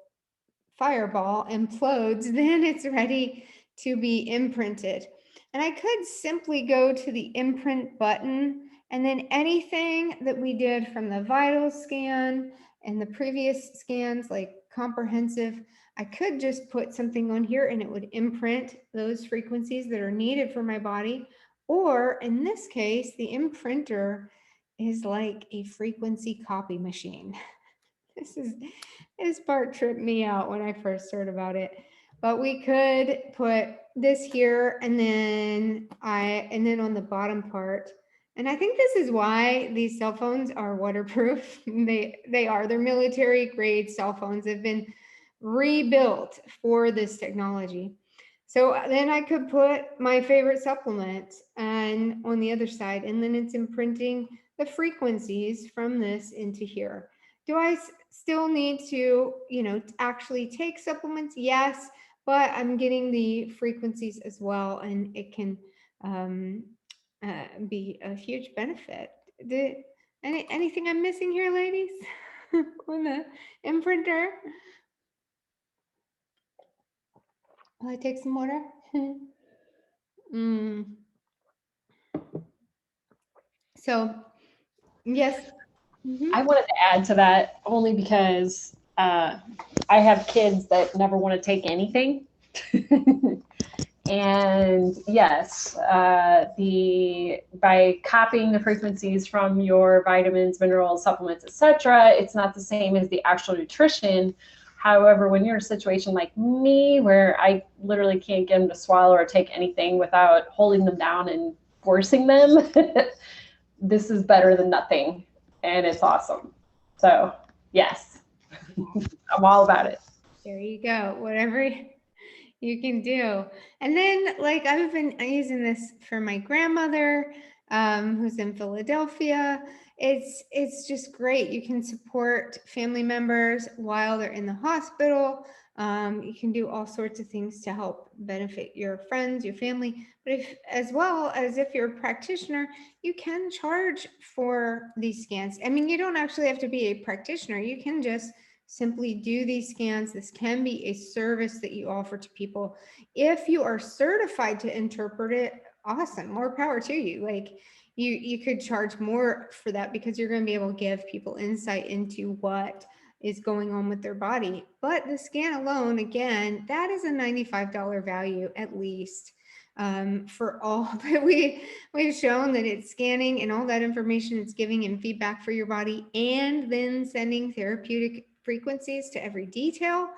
fireball implodes, then it's ready to be imprinted. And I could simply go to the imprint button, and then anything that we did from the vital scan and the previous scans, like comprehensive, I could just put something on here and it would imprint those frequencies that are needed for my body. Or in this case, the imprinter is like a frequency copy machine. This part tripped me out when I first heard about it. But we could put this here and then on the bottom part. And I think this is why these cell phones are waterproof. They're military grade cell phones. They've been rebuilt for this technology. So then I could put my favorite supplement and on the other side, and then it's imprinting the frequencies from this into here. Do I still need to, actually take supplements? Yes, but I'm getting the frequencies as well, and it can be a huge benefit. Anything I'm missing here, ladies? On the imprinter? Will I take some water? So, yes. I wanted to add to that only because I have kids that never want to take anything. And yes, by copying the frequencies from your vitamins, minerals, supplements, etc., it's not the same as the actual nutrition. However, when you're in a situation like me, where I literally can't get them to swallow or take anything without holding them down and forcing them, this is better than nothing, and it's awesome. So yes, I'm all about it. There you go. Whatever you can do. And then, like, I've been using this for my grandmother, who's in Philadelphia. It's just great. You can support family members while they're in the hospital. You can do all sorts of things to help benefit your friends, your family, but if, as well as if you're a practitioner, you can charge for these scans. I mean, you don't actually have to be a practitioner. You can just simply do these scans. This can be a service that you offer to people. If you are certified to interpret it, awesome, more power to you. Like you could charge more for that because you're going to be able to give people insight into what is going on with their body. But the scan alone, again, that is a $95 value at least for all. But we've shown that it's scanning and all that information it's giving and feedback for your body, and then sending therapeutic frequencies to every detail.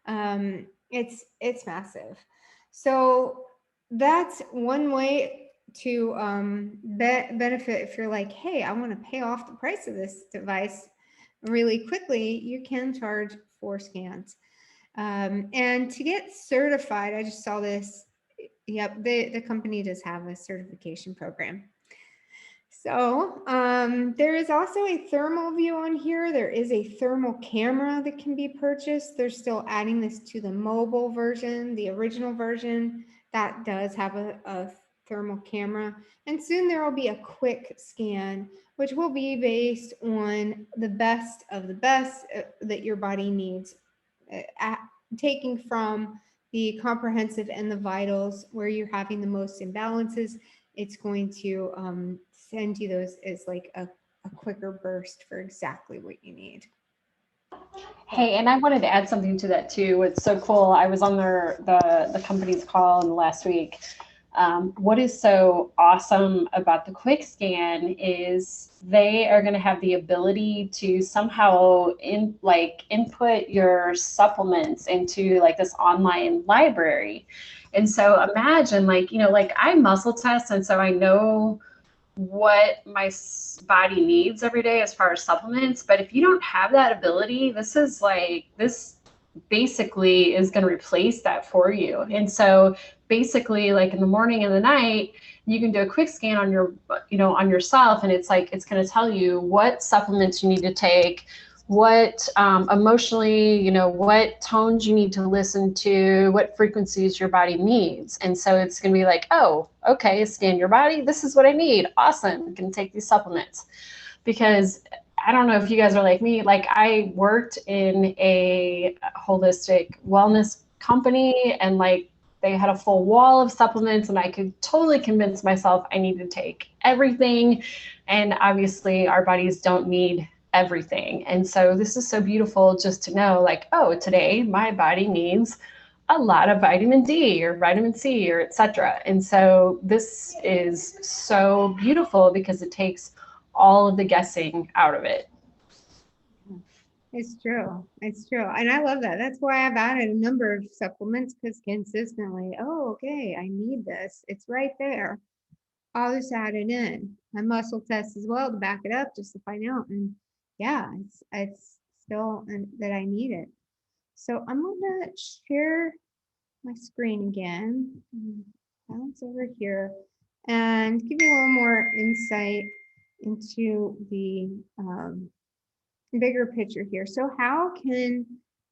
It's massive. So that's one way to benefit. If you're like, hey, I want to pay off the price of this device really quickly, you can charge for scans. And to get certified, I just saw this. Yep, the company does have a certification program. So there is also a thermal view on here. There is a thermal camera that can be purchased. They're still adding this to the mobile version. The original version that does have a thermal camera. And soon there will be a quick scan, which will be based on the best of the best that your body needs, taking from the comprehensive and the vitals where you're having the most imbalances. It's going to send you those as like a quicker burst for exactly what you need. Hey, and I wanted to add something to that too. It's so cool. I was on the company's call in the last week. What is so awesome about the quick scan is they are going to have the ability to somehow input your supplements into like this online library. And so imagine like I muscle test, and so I know what my body needs every day as far as supplements. But if you don't have that ability, this basically is going to replace that for you. And so basically, like in the morning and the night, you can do a quick scan on on yourself, and it's going to tell you what supplements you need to take, what emotionally, what tones you need to listen to, what frequencies your body needs. And so it's going to be like, oh, okay, scan your body. This is what I need. Awesome. I can take these supplements. Because I don't know if you guys are like me, like I worked in a holistic wellness company, and like they had a full wall of supplements, and I could totally convince myself I need to take everything. And obviously our bodies don't need everything. And so this is so beautiful just to know like, oh, today my body needs a lot of vitamin D or vitamin C or etc. And so this is so beautiful because it takes all of the guessing out of it. It's true. It's true. And I love that. That's why I've added a number of supplements, because consistently, oh, okay, I need this. It's right there. I'll just add it in. My muscle test as well to back it up just to find out. And yeah, it's still that I need it. So I'm gonna share my screen again. Bounce over here and give you a little more insight into the bigger picture here. So how can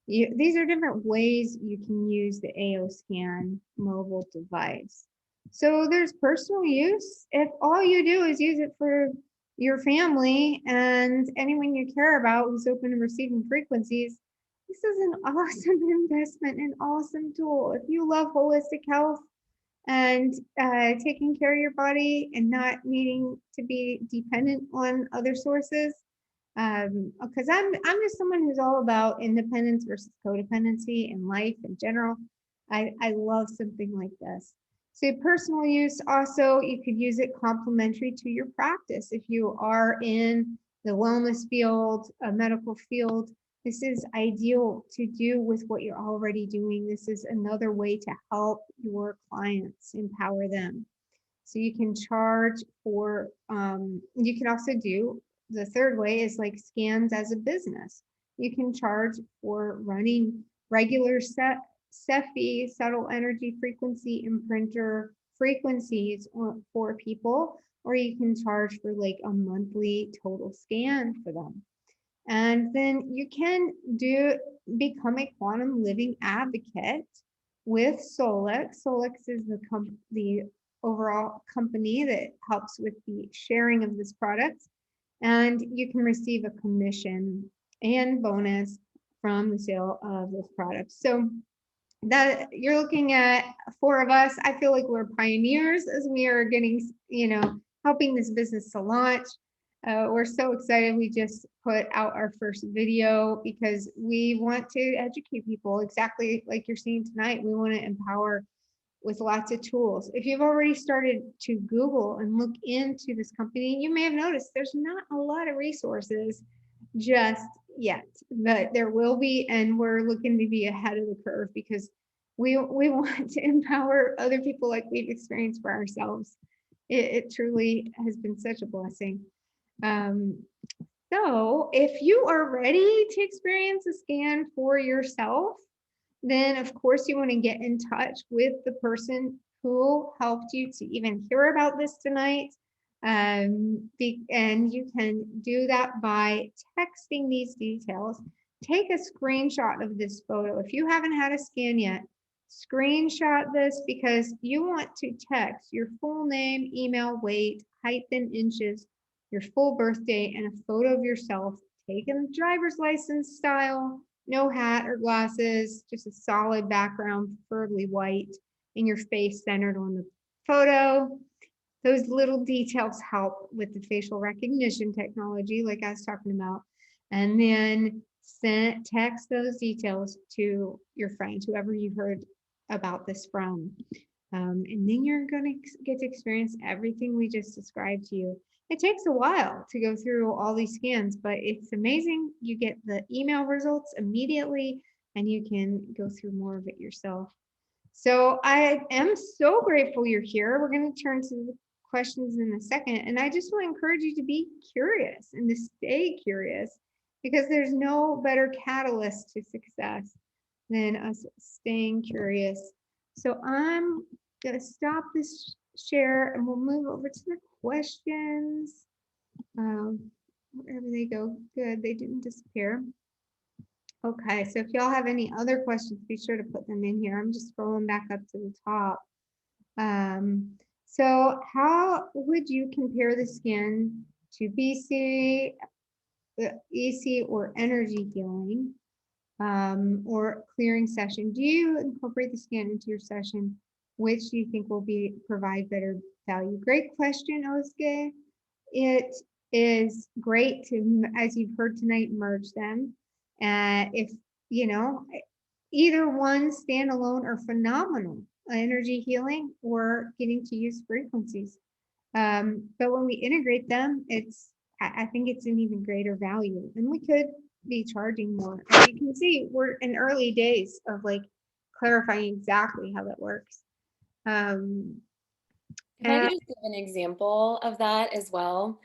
you, these are different ways you can use the AO Scan mobile device. So there's personal use. If all you do is use it for your family and anyone you care about who's open and receiving frequencies, this is an awesome investment, an awesome tool. If you love holistic health and taking care of your body and not needing to be dependent on other sources, because I'm just someone who's all about independence versus codependency in life in general. I love something like this. So personal use, also you could use it complementary to your practice. If you are in the wellness field, a medical field, this is ideal to do with what you're already doing. This is another way to help your clients, empower them. So you can charge for, you can also do, the third way is like scans as a business. You can charge for running regular SEFI, subtle energy frequency imprinter frequencies for people, or you can charge for like a monthly total scan for them. And then you can become a quantum living advocate with Solix. Solix is the overall company that helps with the sharing of this product. And you can receive a commission and bonus from the sale of this product. So that you're looking at 4 of us. I feel like we're pioneers as we are getting, helping this business to launch. We're so excited. We just put out our first video because we want to educate people exactly like you're seeing tonight. We want to empower with lots of tools. If you've already started to Google and look into this company, you may have noticed there's not a lot of resources just yet, but there will be, and we're looking to be ahead of the curve because we want to empower other people like we've experienced for ourselves. It truly has been such a blessing. So if you are ready to experience a scan for yourself, then of course you want to get in touch with the person who helped you to even hear about this tonight. And you can do that by texting these details. Take a screenshot of this photo. If you haven't had a scan yet, screenshot this because you want to text your full name, email, weight, height in inches, your full birthday, and a photo of yourself taken driver's license style, no hat or glasses, just a solid background, preferably white, and your face centered on the photo. Those little details help with the facial recognition technology, like I was talking about. And then text those details to your friends, whoever you heard about this from. And then you're going to get to experience everything we just described to you. It takes a while to go through all these scans, but it's amazing. You get the email results immediately and you can go through more of it yourself. So I am so grateful you're here. We're going to turn to the questions in a second. And I just want to encourage you to be curious and to stay curious because there's no better catalyst to success than us staying curious. So I'm going to stop this share and we'll move over to the questions. Wherever they go, good, they didn't disappear. Okay, so if y'all have any other questions, be sure to put them in here. I'm just scrolling back up to the top. So how would you compare the skin to BC, EC, or energy healing, or clearing session? Do you incorporate the scan into your session? Which do you think will provide better value? Great question, Osuke. It is great to, as you've heard tonight, merge them. If either one standalone are phenomenal, energy healing or getting to use frequencies. But when we integrate them, I think it's an even greater value, and we could be charging more. As you can see, we're in early days of like clarifying exactly how that works. If I could just give an example of that as well.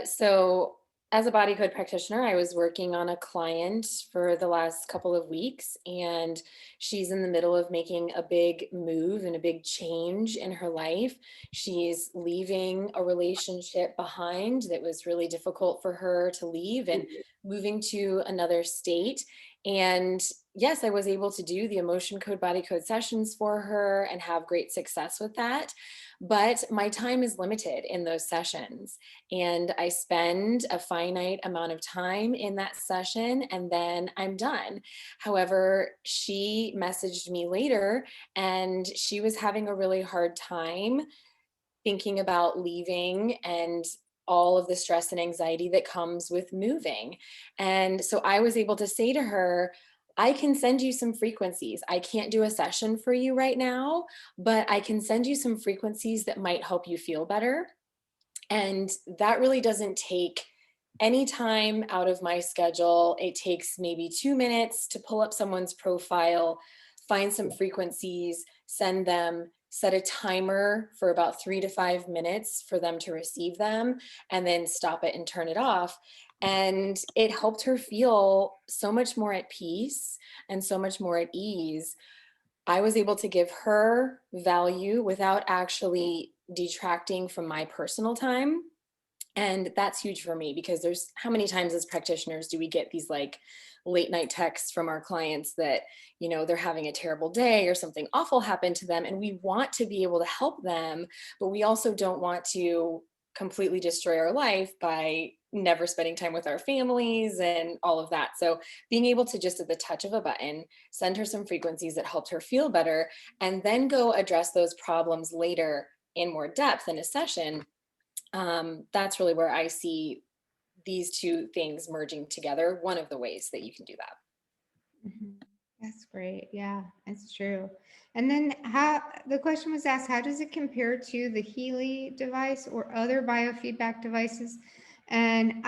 So as a body code practitioner, I was working on a client for the last couple of weeks, and she's in the middle of making a big move and a big change in her life. She's leaving a relationship behind that was really difficult for her to leave and moving to another state. And yes, I was able to do the emotion code body code sessions for her and have great success with that. But my time is limited in those sessions, and I spend a finite amount of time in that session and then I'm done. However, she messaged me later and she was having a really hard time thinking about leaving and all of the stress and anxiety that comes with moving. And so I was able to say to her, I can send you some frequencies. I can't do a session for you right now, but I can send you some frequencies that might help you feel better. And that really doesn't take any time out of my schedule. It takes maybe 2 minutes to pull up someone's profile, find some frequencies, send them, set a timer for about 3 to 5 minutes for them to receive them, and then stop it and turn it off. And it helped her feel so much more at peace and so much more at ease. I was able to give her value without actually detracting from my personal time. And that's huge for me, because there's, how many times as practitioners do we get these like late night texts from our clients that, you know, they're having a terrible day or something awful happened to them, and we want to be able to help them, but we also don't want to completely destroy our life by never spending time with our families and all of that. So being able to just at the touch of a button send her some frequencies that helped her feel better, and then go address those problems later in more depth in a session, that's really where I see these two things merging together. One of the ways that you can do that. Mhm. That's great. Yeah, it's true. And then how the question was asked, how does it compare to the Healy device or other biofeedback devices? And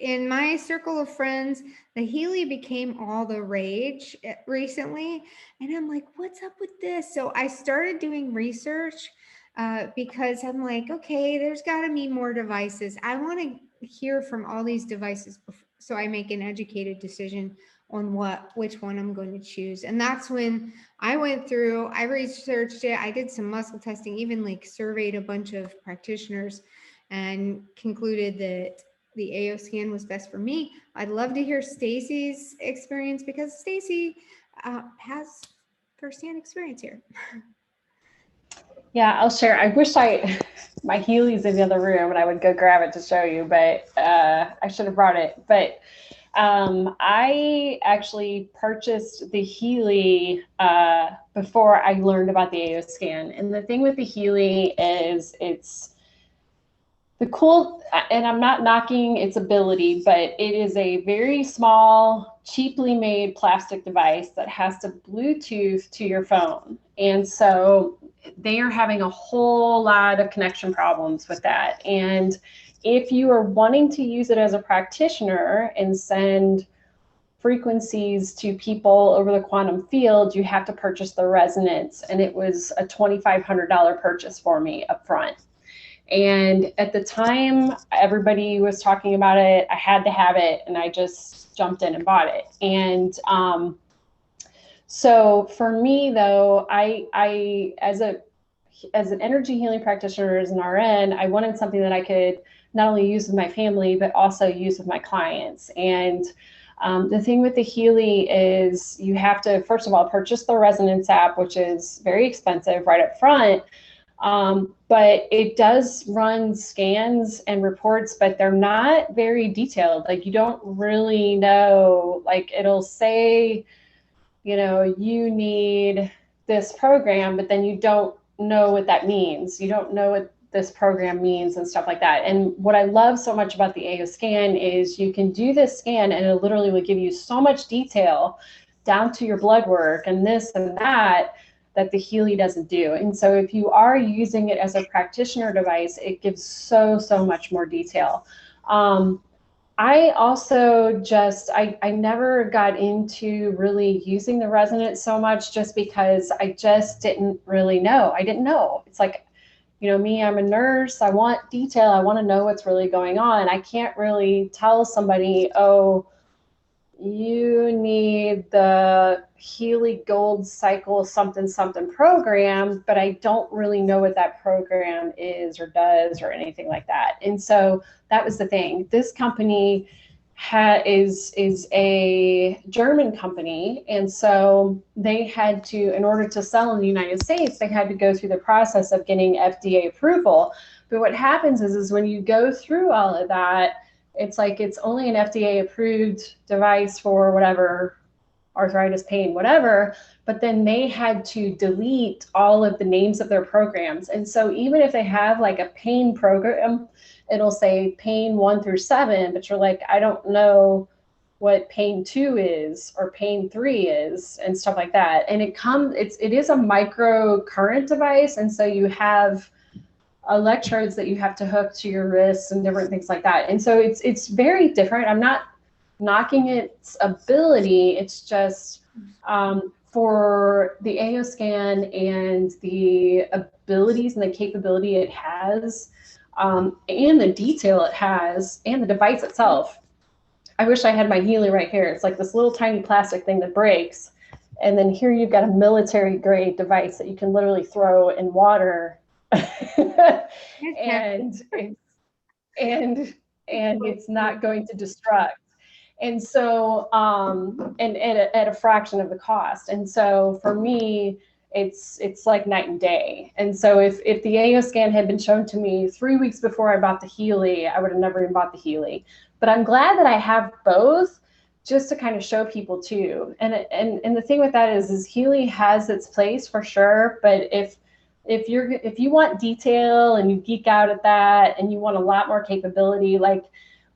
in my circle of friends, the Healy became all the rage recently. And I'm like, what's up with this? So I started doing research because I'm like, okay, there's got to be more devices. I want to hear from all these devices so I make an educated decision on which one I'm going to choose. And that's when I went through, I researched it, I did some muscle testing, even like surveyed a bunch of practitioners and concluded that the AO scan was best for me. I'd love to hear Stacy's experience because Stacy has firsthand experience here. Yeah, I'll share. I wish my Healy's in the other room and I would go grab it to show you, but I should have brought it. But I actually purchased the Healy before I learned about the AO scan. And the thing with the Healy is it's the cool, and I'm not knocking its ability, but it is a very small, cheaply made plastic device that has to Bluetooth to your phone. And so they are having a whole lot of connection problems with that. And if you are wanting to use it as a practitioner and send frequencies to people over the quantum field, you have to purchase the resonance. And it was a $2,500 purchase for me up front. And at the time, everybody was talking about it. I had to have it, and I just jumped in and bought it. And so for me, though, I as an energy healing practitioner, as an RN, I wanted something that I could not only use with my family, but also use with my clients. And the thing with the Healy is you have to, first of all, purchase the Resonance app, which is very expensive right up front. But it does run scans and reports, but they're not very detailed. Like, you don't really know, like, it'll say, you know, you need this program, but then you don't know what that means. You don't know what this program means and stuff like that. And what I love so much about the AO scan is you can do this scan and it literally will give you so much detail down to your blood work and this and that the Healy doesn't do. And so if you are using it as a practitioner device, it gives so much more detail. I also I never got into really using the resonance so much just because I just didn't really know. I didn't know. It's like, you know, me, I'm a nurse. I want detail. I want to know what's really going on. I can't really tell somebody, oh, you need the Healy Gold Cycle something program, but I don't really know what that program is or does or anything like that. And so that was the thing. This company is a German company, and so they had to, in order to sell in the United States, they had to go through the process of getting FDA approval. But what happens is when you go through all of that, it's like it's only an FDA approved device for whatever, arthritis, pain, whatever, but then they had to delete all of the names of their programs. And so even if they have like a pain program, it'll say pain 1 through 7, but you're like, I don't know what pain 2 is or pain 3 is and stuff like that. And it is a micro current device. And so you have electrodes that you have to hook to your wrists and different things like that. And so it's very different. I'm not knocking its ability. It's just for the AO scan and the abilities and the capability it has, and the detail it has, and the device itself. I wish I had my Healy right here. It's like this little tiny plastic thing that breaks. And then here you've got a military grade device that you can literally throw in water. And and it's not going to destruct. And so, and at a fraction of the cost. And so for me, it's like night and day. And so if the AO scan had been shown to me 3 weeks before I bought the Healy, I would have never even bought the Healy. But I'm glad that I have both, just to kind of show people too. And the thing with that is Healy has its place for sure. But if you want detail and you geek out at that and you want a lot more capability, like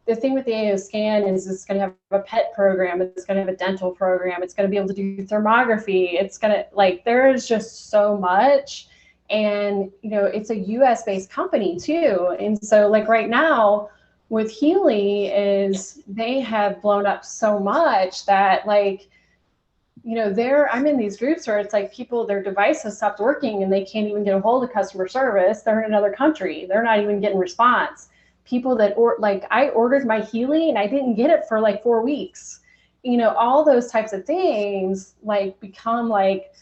the thing with the AO scan is it's going to have a PET program, it's going to have a dental program, it's going to be able to do thermography, it's going to, like, there is just so much. And you know, it's a US based company too. And so like right now with Healy is they have blown up so much that, like, you know, I'm in these groups where it's like people, their device has stopped working and they can't even get a hold of customer service. They're in another country. They're not even getting response. People that, like, I ordered my Healy and I didn't get it for like 4 weeks. You know, all those types of things like become like,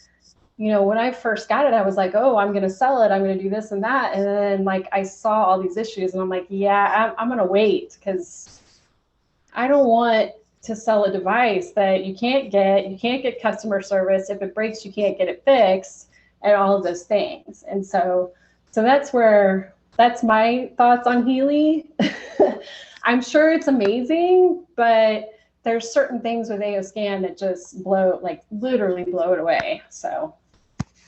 you know, when I first got it, I was like, oh, I'm going to sell it. I'm going to do this and that. And then like I saw all these issues and I'm like, yeah, I'm going to wait, because I don't want to sell a device that you can't get customer service. If it breaks, you can't get it fixed, and all of those things. And so that's my thoughts on Healy. I'm sure it's amazing, but there's certain things with AO scan that just literally blow it away. So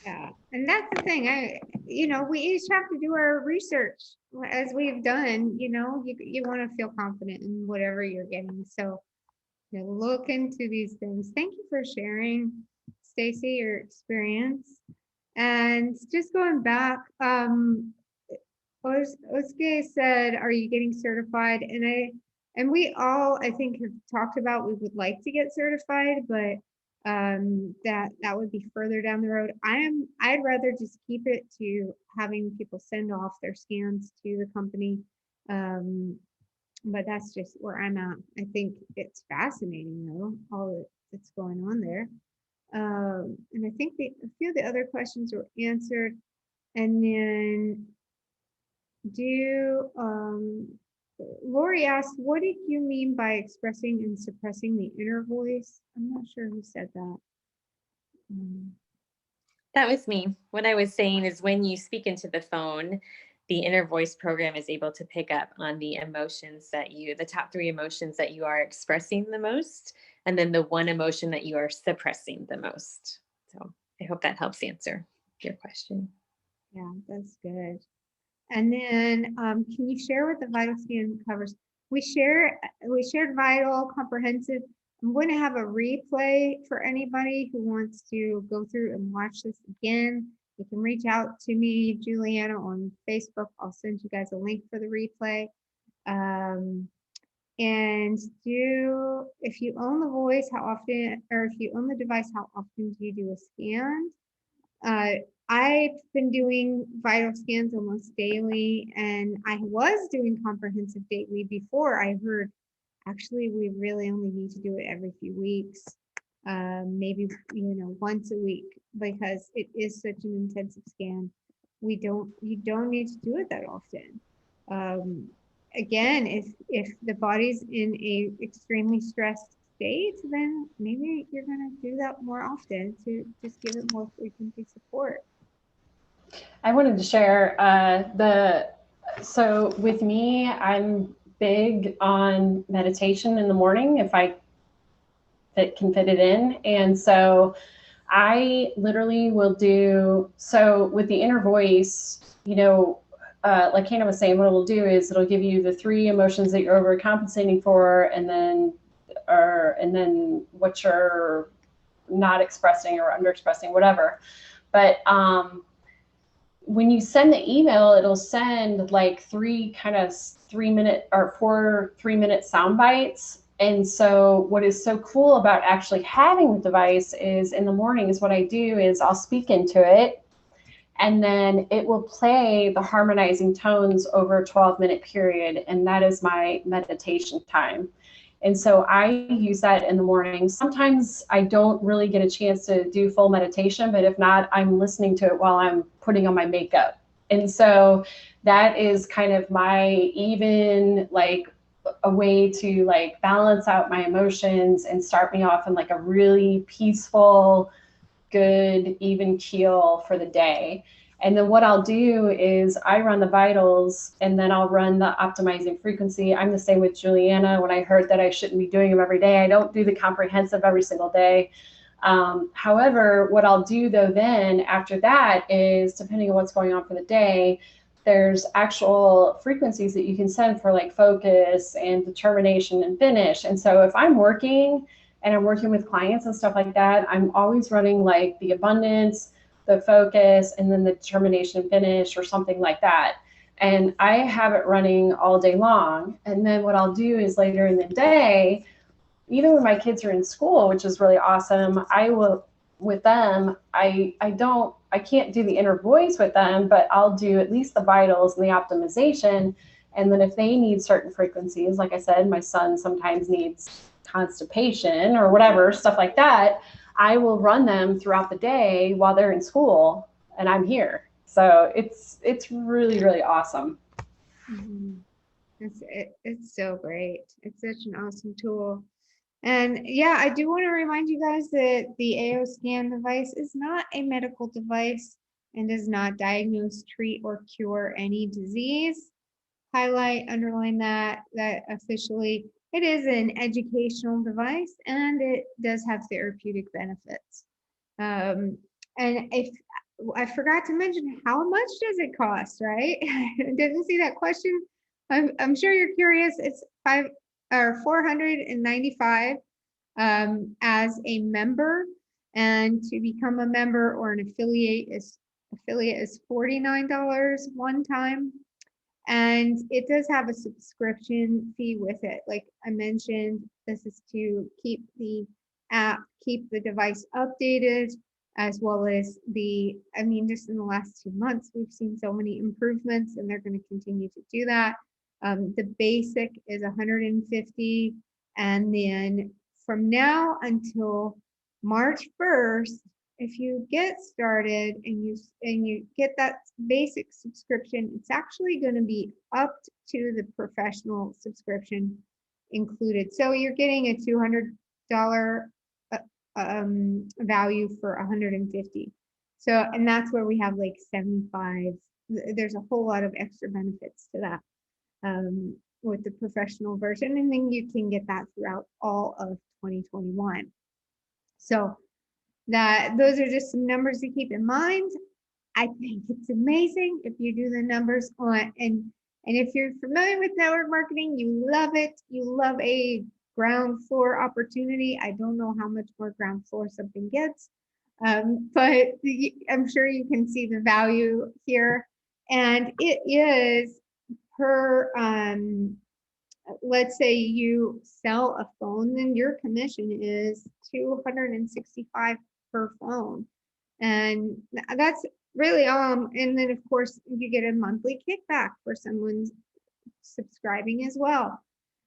yeah, and that's the thing. You know, we each have to do our research as we've done. You know, you want to feel confident in whatever you're getting. So you know, look into these things. Thank you for sharing, Stacy, your experience. And just going back, Osuke said, "Are you getting certified?" And we all, I think, have talked about we would like to get certified, but that would be further down the road. I'd rather just keep it to having people send off their scans to the company. But that's just where I'm at. I think it's fascinating though, all that's going on there. And I think a few of the other questions were answered. And then Lori asked, what did you mean by expressing and suppressing the inner voice? I'm not sure who said that. That was me. What I was saying is when you speak into the phone, the inner voice program is able to pick up on the emotions the top 3 emotions that you are expressing the most, and then the one emotion that you are suppressing the most. So I hope that helps answer your question. Yeah, that's good. And then can you share what the Vital Scan covers? We shared Vital, Comprehensive. I'm going to have a replay for anybody who wants to go through and watch this again. You can reach out to me, Juliana, on Facebook. I'll send you guys a link for the replay. And if you own the voice, how often, or if you own the device, how often do you do a scan? I've been doing vital scans almost daily, and I was doing comprehensive daily before I heard, actually, we really only need to do it every few weeks, maybe, you know, once a week, because it is such an intensive scan. You don't need to do it that often. Again, if the body's in a extremely stressed state, then maybe you're going to do that more often to just give it more frequency support. I wanted to share so with me, I'm big on meditation in the morning if I can fit it in. And so I literally will do, so with the inner voice, you know, like Hannah was saying, what it'll do is it'll give you the 3 emotions that you're overcompensating for, and then what you're not expressing or underexpressing, whatever. But when you send the email, it'll send like 3 3-minute or 4 3-minute sound bites. And so what is so cool about actually having the device is in the mornings, what I do is I'll speak into it, and then it will play the harmonizing tones over a 12-minute period. And that is my meditation time. And so I use that in the morning. Sometimes I don't really get a chance to do full meditation, but if not, I'm listening to it while I'm putting on my makeup. And so that is kind of my even like a way to like balance out my emotions and start me off in like a really peaceful, good, even keel for the day. And then what I'll do is I run the vitals and then I'll run the optimizing frequency. I'm the same with Juliana. When I heard that I shouldn't be doing them every day, I don't do the comprehensive every single day. However, what I'll do though then after that is, depending on what's going on for the day, there's actual frequencies that you can send for like focus and determination and finish. And so if I'm working and I'm working with clients and stuff like that, I'm always running like the abundance, the focus, and then the determination and finish or something like that. And I have it running all day long. And then what I'll do is later in the day, even when my kids are in school, which is really awesome, I will with them, I can't do the inner voice with them, but I'll do at least the vitals and the optimization. And then if they need certain frequencies, like I said, my son sometimes needs constipation or whatever, stuff like that, I will run them throughout the day while they're in school and I'm here. So it's really, really awesome. Mm-hmm. It's so great. It's such an awesome tool. And yeah, I do want to remind you guys that the AO scan device is not a medical device and does not diagnose, treat, or cure any disease. Highlight, underline that officially it is an educational device and it does have therapeutic benefits. And if I forgot to mention, how much does it cost, right? Didn't see that question. I'm sure you're curious. It's 495 as a member, and to become a member or an affiliate is $49 one time. And it does have a subscription fee with it. Like I mentioned, this is to keep the app, keep the device updated, as well as just in the last 2 months, we've seen so many improvements and they're going to continue to do that. The basic is 150. And then from now until March 1st, if you get started and you get that basic subscription, it's actually going to be up to the professional subscription included. So you're getting a $200 value for 150. So, and that's where we have like 75. There's a whole lot of extra benefits to that with the professional version, and then you can get that throughout all of 2021. So those are just some numbers to keep in mind. I think it's amazing if you do the numbers on, and if you're familiar with network marketing, you love it. You love a ground floor opportunity. I don't know how much more ground floor something gets, but I'm sure you can see the value here. And it is per, let's say you sell a phone, then your commission is $265 per phone. And that's really and then of course you get a monthly kickback for someone's subscribing as well.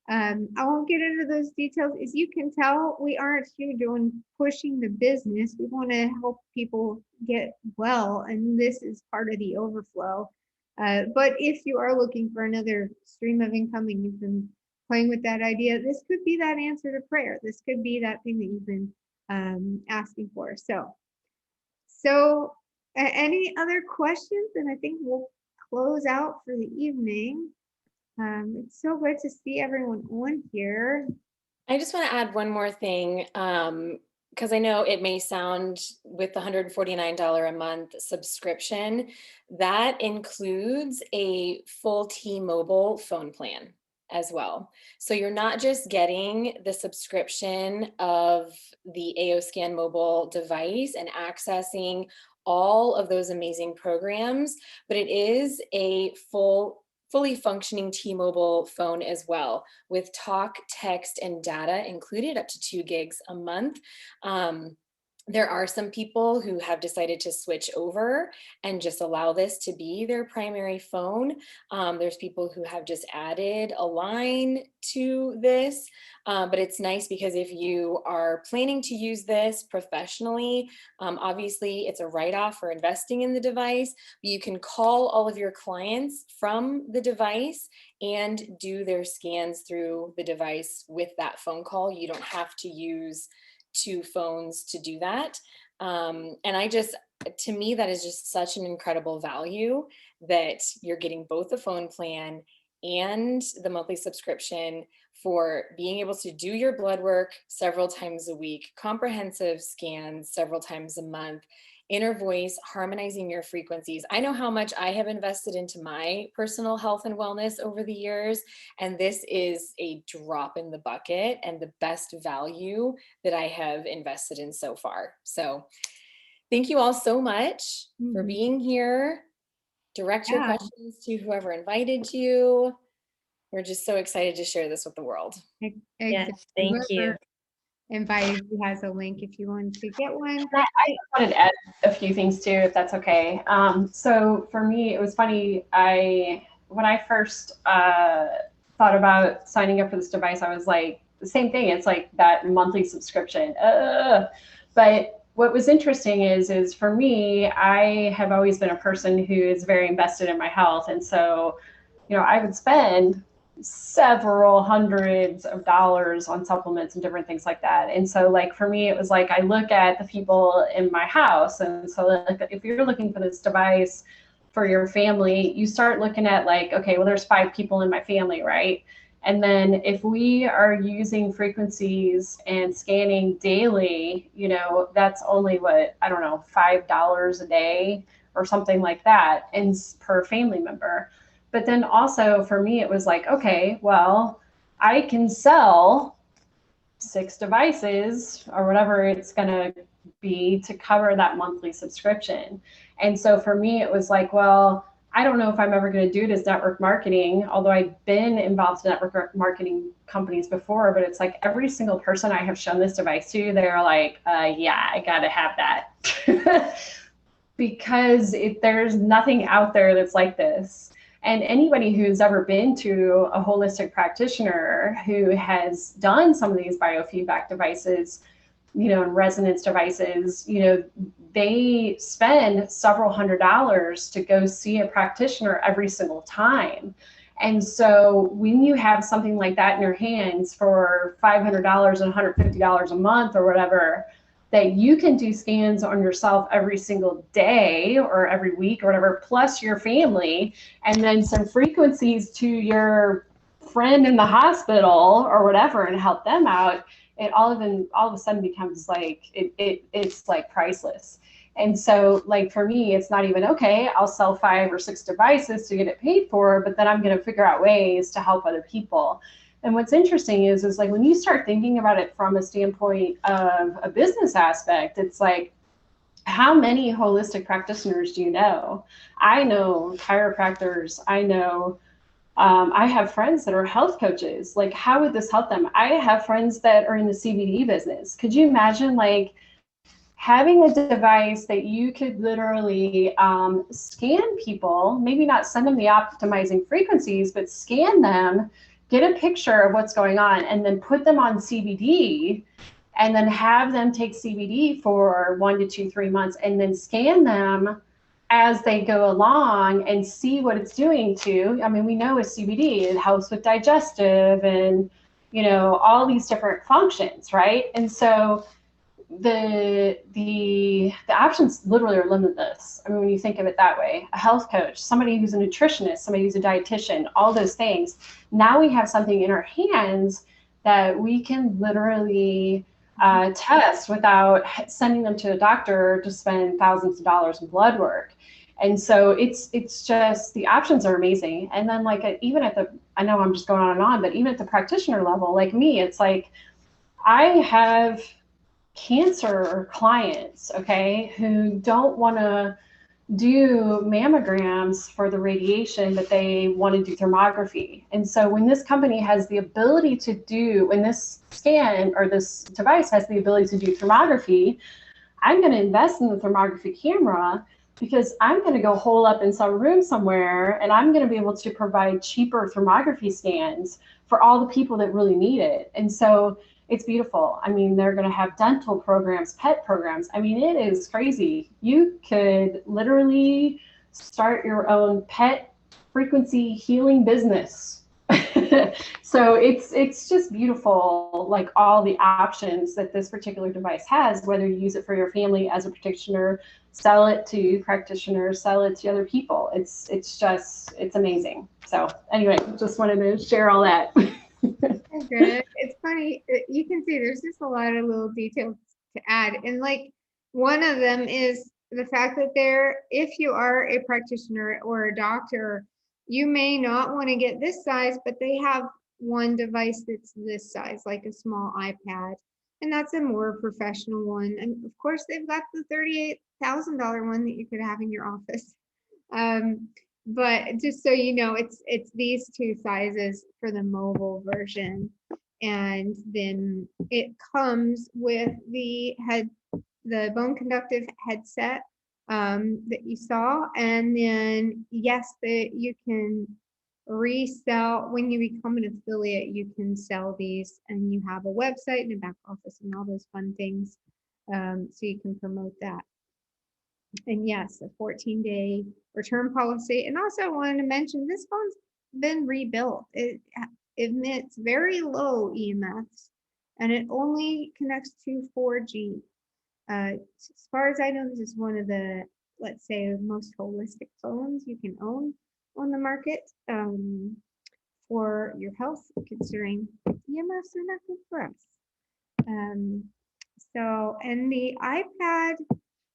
I won't get into those details. As you can tell, we aren't huge on pushing the business. We want to help people get well, and this is part of the overflow. But if you are looking for another stream of income and you've been playing with that idea, this could be that answer to prayer. This could be that thing that you've been asking for. So any other questions? And I think we'll close out for the evening. It's so good to see everyone on here. I just want to add one more thing, because I know it may sound, with the $149 a month subscription, that includes a full T-Mobile phone plan as well. So you're not just getting the subscription of the AO Scan mobile device and accessing all of those amazing programs, but it is a fully functioning T-Mobile phone as well, with talk, text, and data included, up to 2 gigs a month. There are some people who have decided to switch over and just allow this to be their primary phone. There's people who have just added a line to this, but it's nice because if you are planning to use this professionally, obviously it's a write-off for investing in the device, but you can call all of your clients from the device and do their scans through the device with that phone call. You don't have to use two phones to do that. To me, that is just such an incredible value that you're getting both the phone plan and the monthly subscription for being able to do your blood work several times a week, comprehensive scans several times a month, inner voice, harmonizing your frequencies. I know how much I have invested into my personal health and wellness over the years, and this is a drop in the bucket and the best value that I have invested in so far. So thank you all so much for being here. Direct your questions to whoever invited you. We're just so excited to share this with the world. Yes, thank you. Invited you has a link if you want to get one. I wanted to add a few things too, if that's okay. So for me, it was funny. When I first thought about signing up for this device, I was like, the same thing. It's like that monthly subscription. But what was interesting is for me, I have always been a person who is very invested in my health, and so, I would spend several hundreds of dollars on supplements and different things like that. And so like for me, it was like I look at the people in my house, and so like if you're looking for this device for your family, you start looking at like, okay, well, there's 5 people in my family, right? And then if we are using frequencies and scanning daily, that's only what, I don't know, $5 a day or something like that, and per family member. But then also for me, it was like, okay, well, I can sell 6 devices or whatever it's going to be to cover that monthly subscription. And so for me, it was like, well, I don't know if I'm ever going to do it as network marketing, although I've been involved in network marketing companies before, but it's like every single person I have shown this device to, they're like, yeah, I got to have that. Because there's nothing out there that's like this. And anybody who's ever been to a holistic practitioner who has done some of these biofeedback devices, and resonance devices, they spend several $100s to go see a practitioner every single time. And so when you have something like that in your hands for $500 and $150 a month or whatever, that you can do scans on yourself every single day or every week or whatever, plus your family, and then some frequencies to your friend in the hospital or whatever, and help them out, it all of a sudden becomes like, it's like priceless. And so like for me, it's not even, okay, I'll sell 5 or 6 devices to get it paid for, but then I'm going to figure out ways to help other people. And what's interesting is like when you start thinking about it from a standpoint of a business aspect, it's like, how many holistic practitioners do you know? I know chiropractors. I know, I have friends that are health coaches. Like, how would this help them? I have friends that are in the CBD business. Could you imagine like having a device that you could literally scan people, maybe not send them the optimizing frequencies, but scan them, get a picture of what's going on, and then put them on CBD, and then have them take CBD for 1 to 2, 3 months, and then scan them as they go along and see what it's doing to, we know with CBD, it helps with digestive and, all these different functions, right? And so the options literally are limitless. When you think of it that way, a health coach, somebody who's a nutritionist, somebody who's a dietitian, all those things. Now we have something in our hands that we can literally test without sending them to a doctor to spend thousands of dollars in blood work. And so it's just, the options are amazing. And then like even at I know I'm just going on and on, but even at the practitioner level, like me, it's like I have cancer clients, okay, who don't want to do mammograms for the radiation, but they want to do thermography. And so when this company has the ability to do, when this scan or this device has the ability to do thermography, I'm going to invest in the thermography camera because I'm going to go hole up in some room somewhere and I'm going to be able to provide cheaper thermography scans for all the people that really need it. And so it's beautiful. I mean, they're going to have dental programs, pet programs. I mean, it is crazy. You could literally start your own pet frequency healing business. So it's just beautiful, like all the options that this particular device has, whether you use it for your family as a practitioner, sell it to practitioners, sell it to other people. It's amazing. So anyway, just wanted to share all that. Good. It's funny. You can see there's just a lot of little details to add. And like one of them is the fact that if you are a practitioner or a doctor, you may not want to get this size, but they have one device that's this size, like a small iPad. And that's a more professional one. And of course, they've got the $38,000 one that you could have in your office. But just so you know, it's these two sizes for the mobile version. And then it comes with the bone conductive headset that you saw. And then yes, you can resell when you become an affiliate, you can sell these and you have a website and a back office and all those fun things. So you can promote that. And yes, a 14-day return policy. And also I wanted to mention this phone's been rebuilt. It emits very low EMFs and it only connects to 4G. As far as I know, this is one of the, let's say, most holistic phones you can own on the market for your health, considering EMFs are not good for us. So, and the iPad,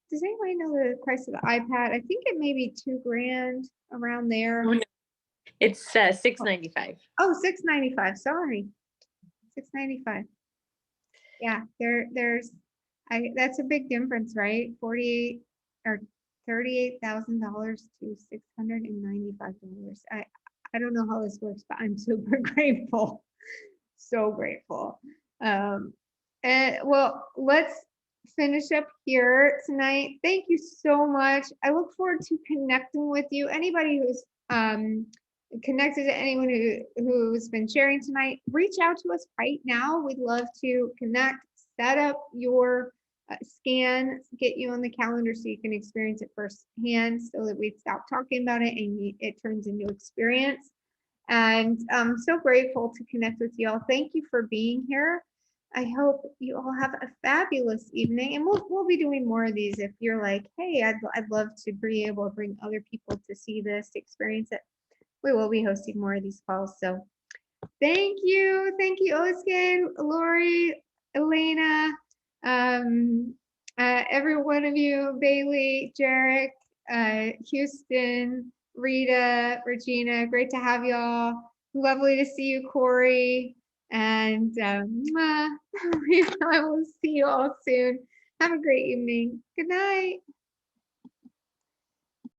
does anybody know the price of the iPad? I think it may be $2,000 around there. Oh, no. It's $695. Oh, $695. Sorry, $695. Yeah, that's a big difference, right? 48 or $38,000 to $695. I don't know how this works, but I'm super grateful. So grateful. And well, let's finish up here tonight. Thank you so much. I look forward to connecting with you. Anybody who's connected to anyone who's been sharing tonight, reach out to us right now. We'd love to connect, set up your scan, get you on the calendar so you can experience it firsthand so that we stop talking about it and it turns into experience. And I'm so grateful to connect with you all. Thank you for being here. I hope you all have a fabulous evening, and we'll be doing more of these. If you're like, hey, I'd love to be able to bring other people to see this, to experience it, we will be hosting more of these calls. So thank you, Oskin, Lori, Elena, every one of you, Bailey, Jarek, Houston, Rita, Regina, great to have y'all. Lovely to see you, Corey. And I will see you all soon. Have a great evening. Good night.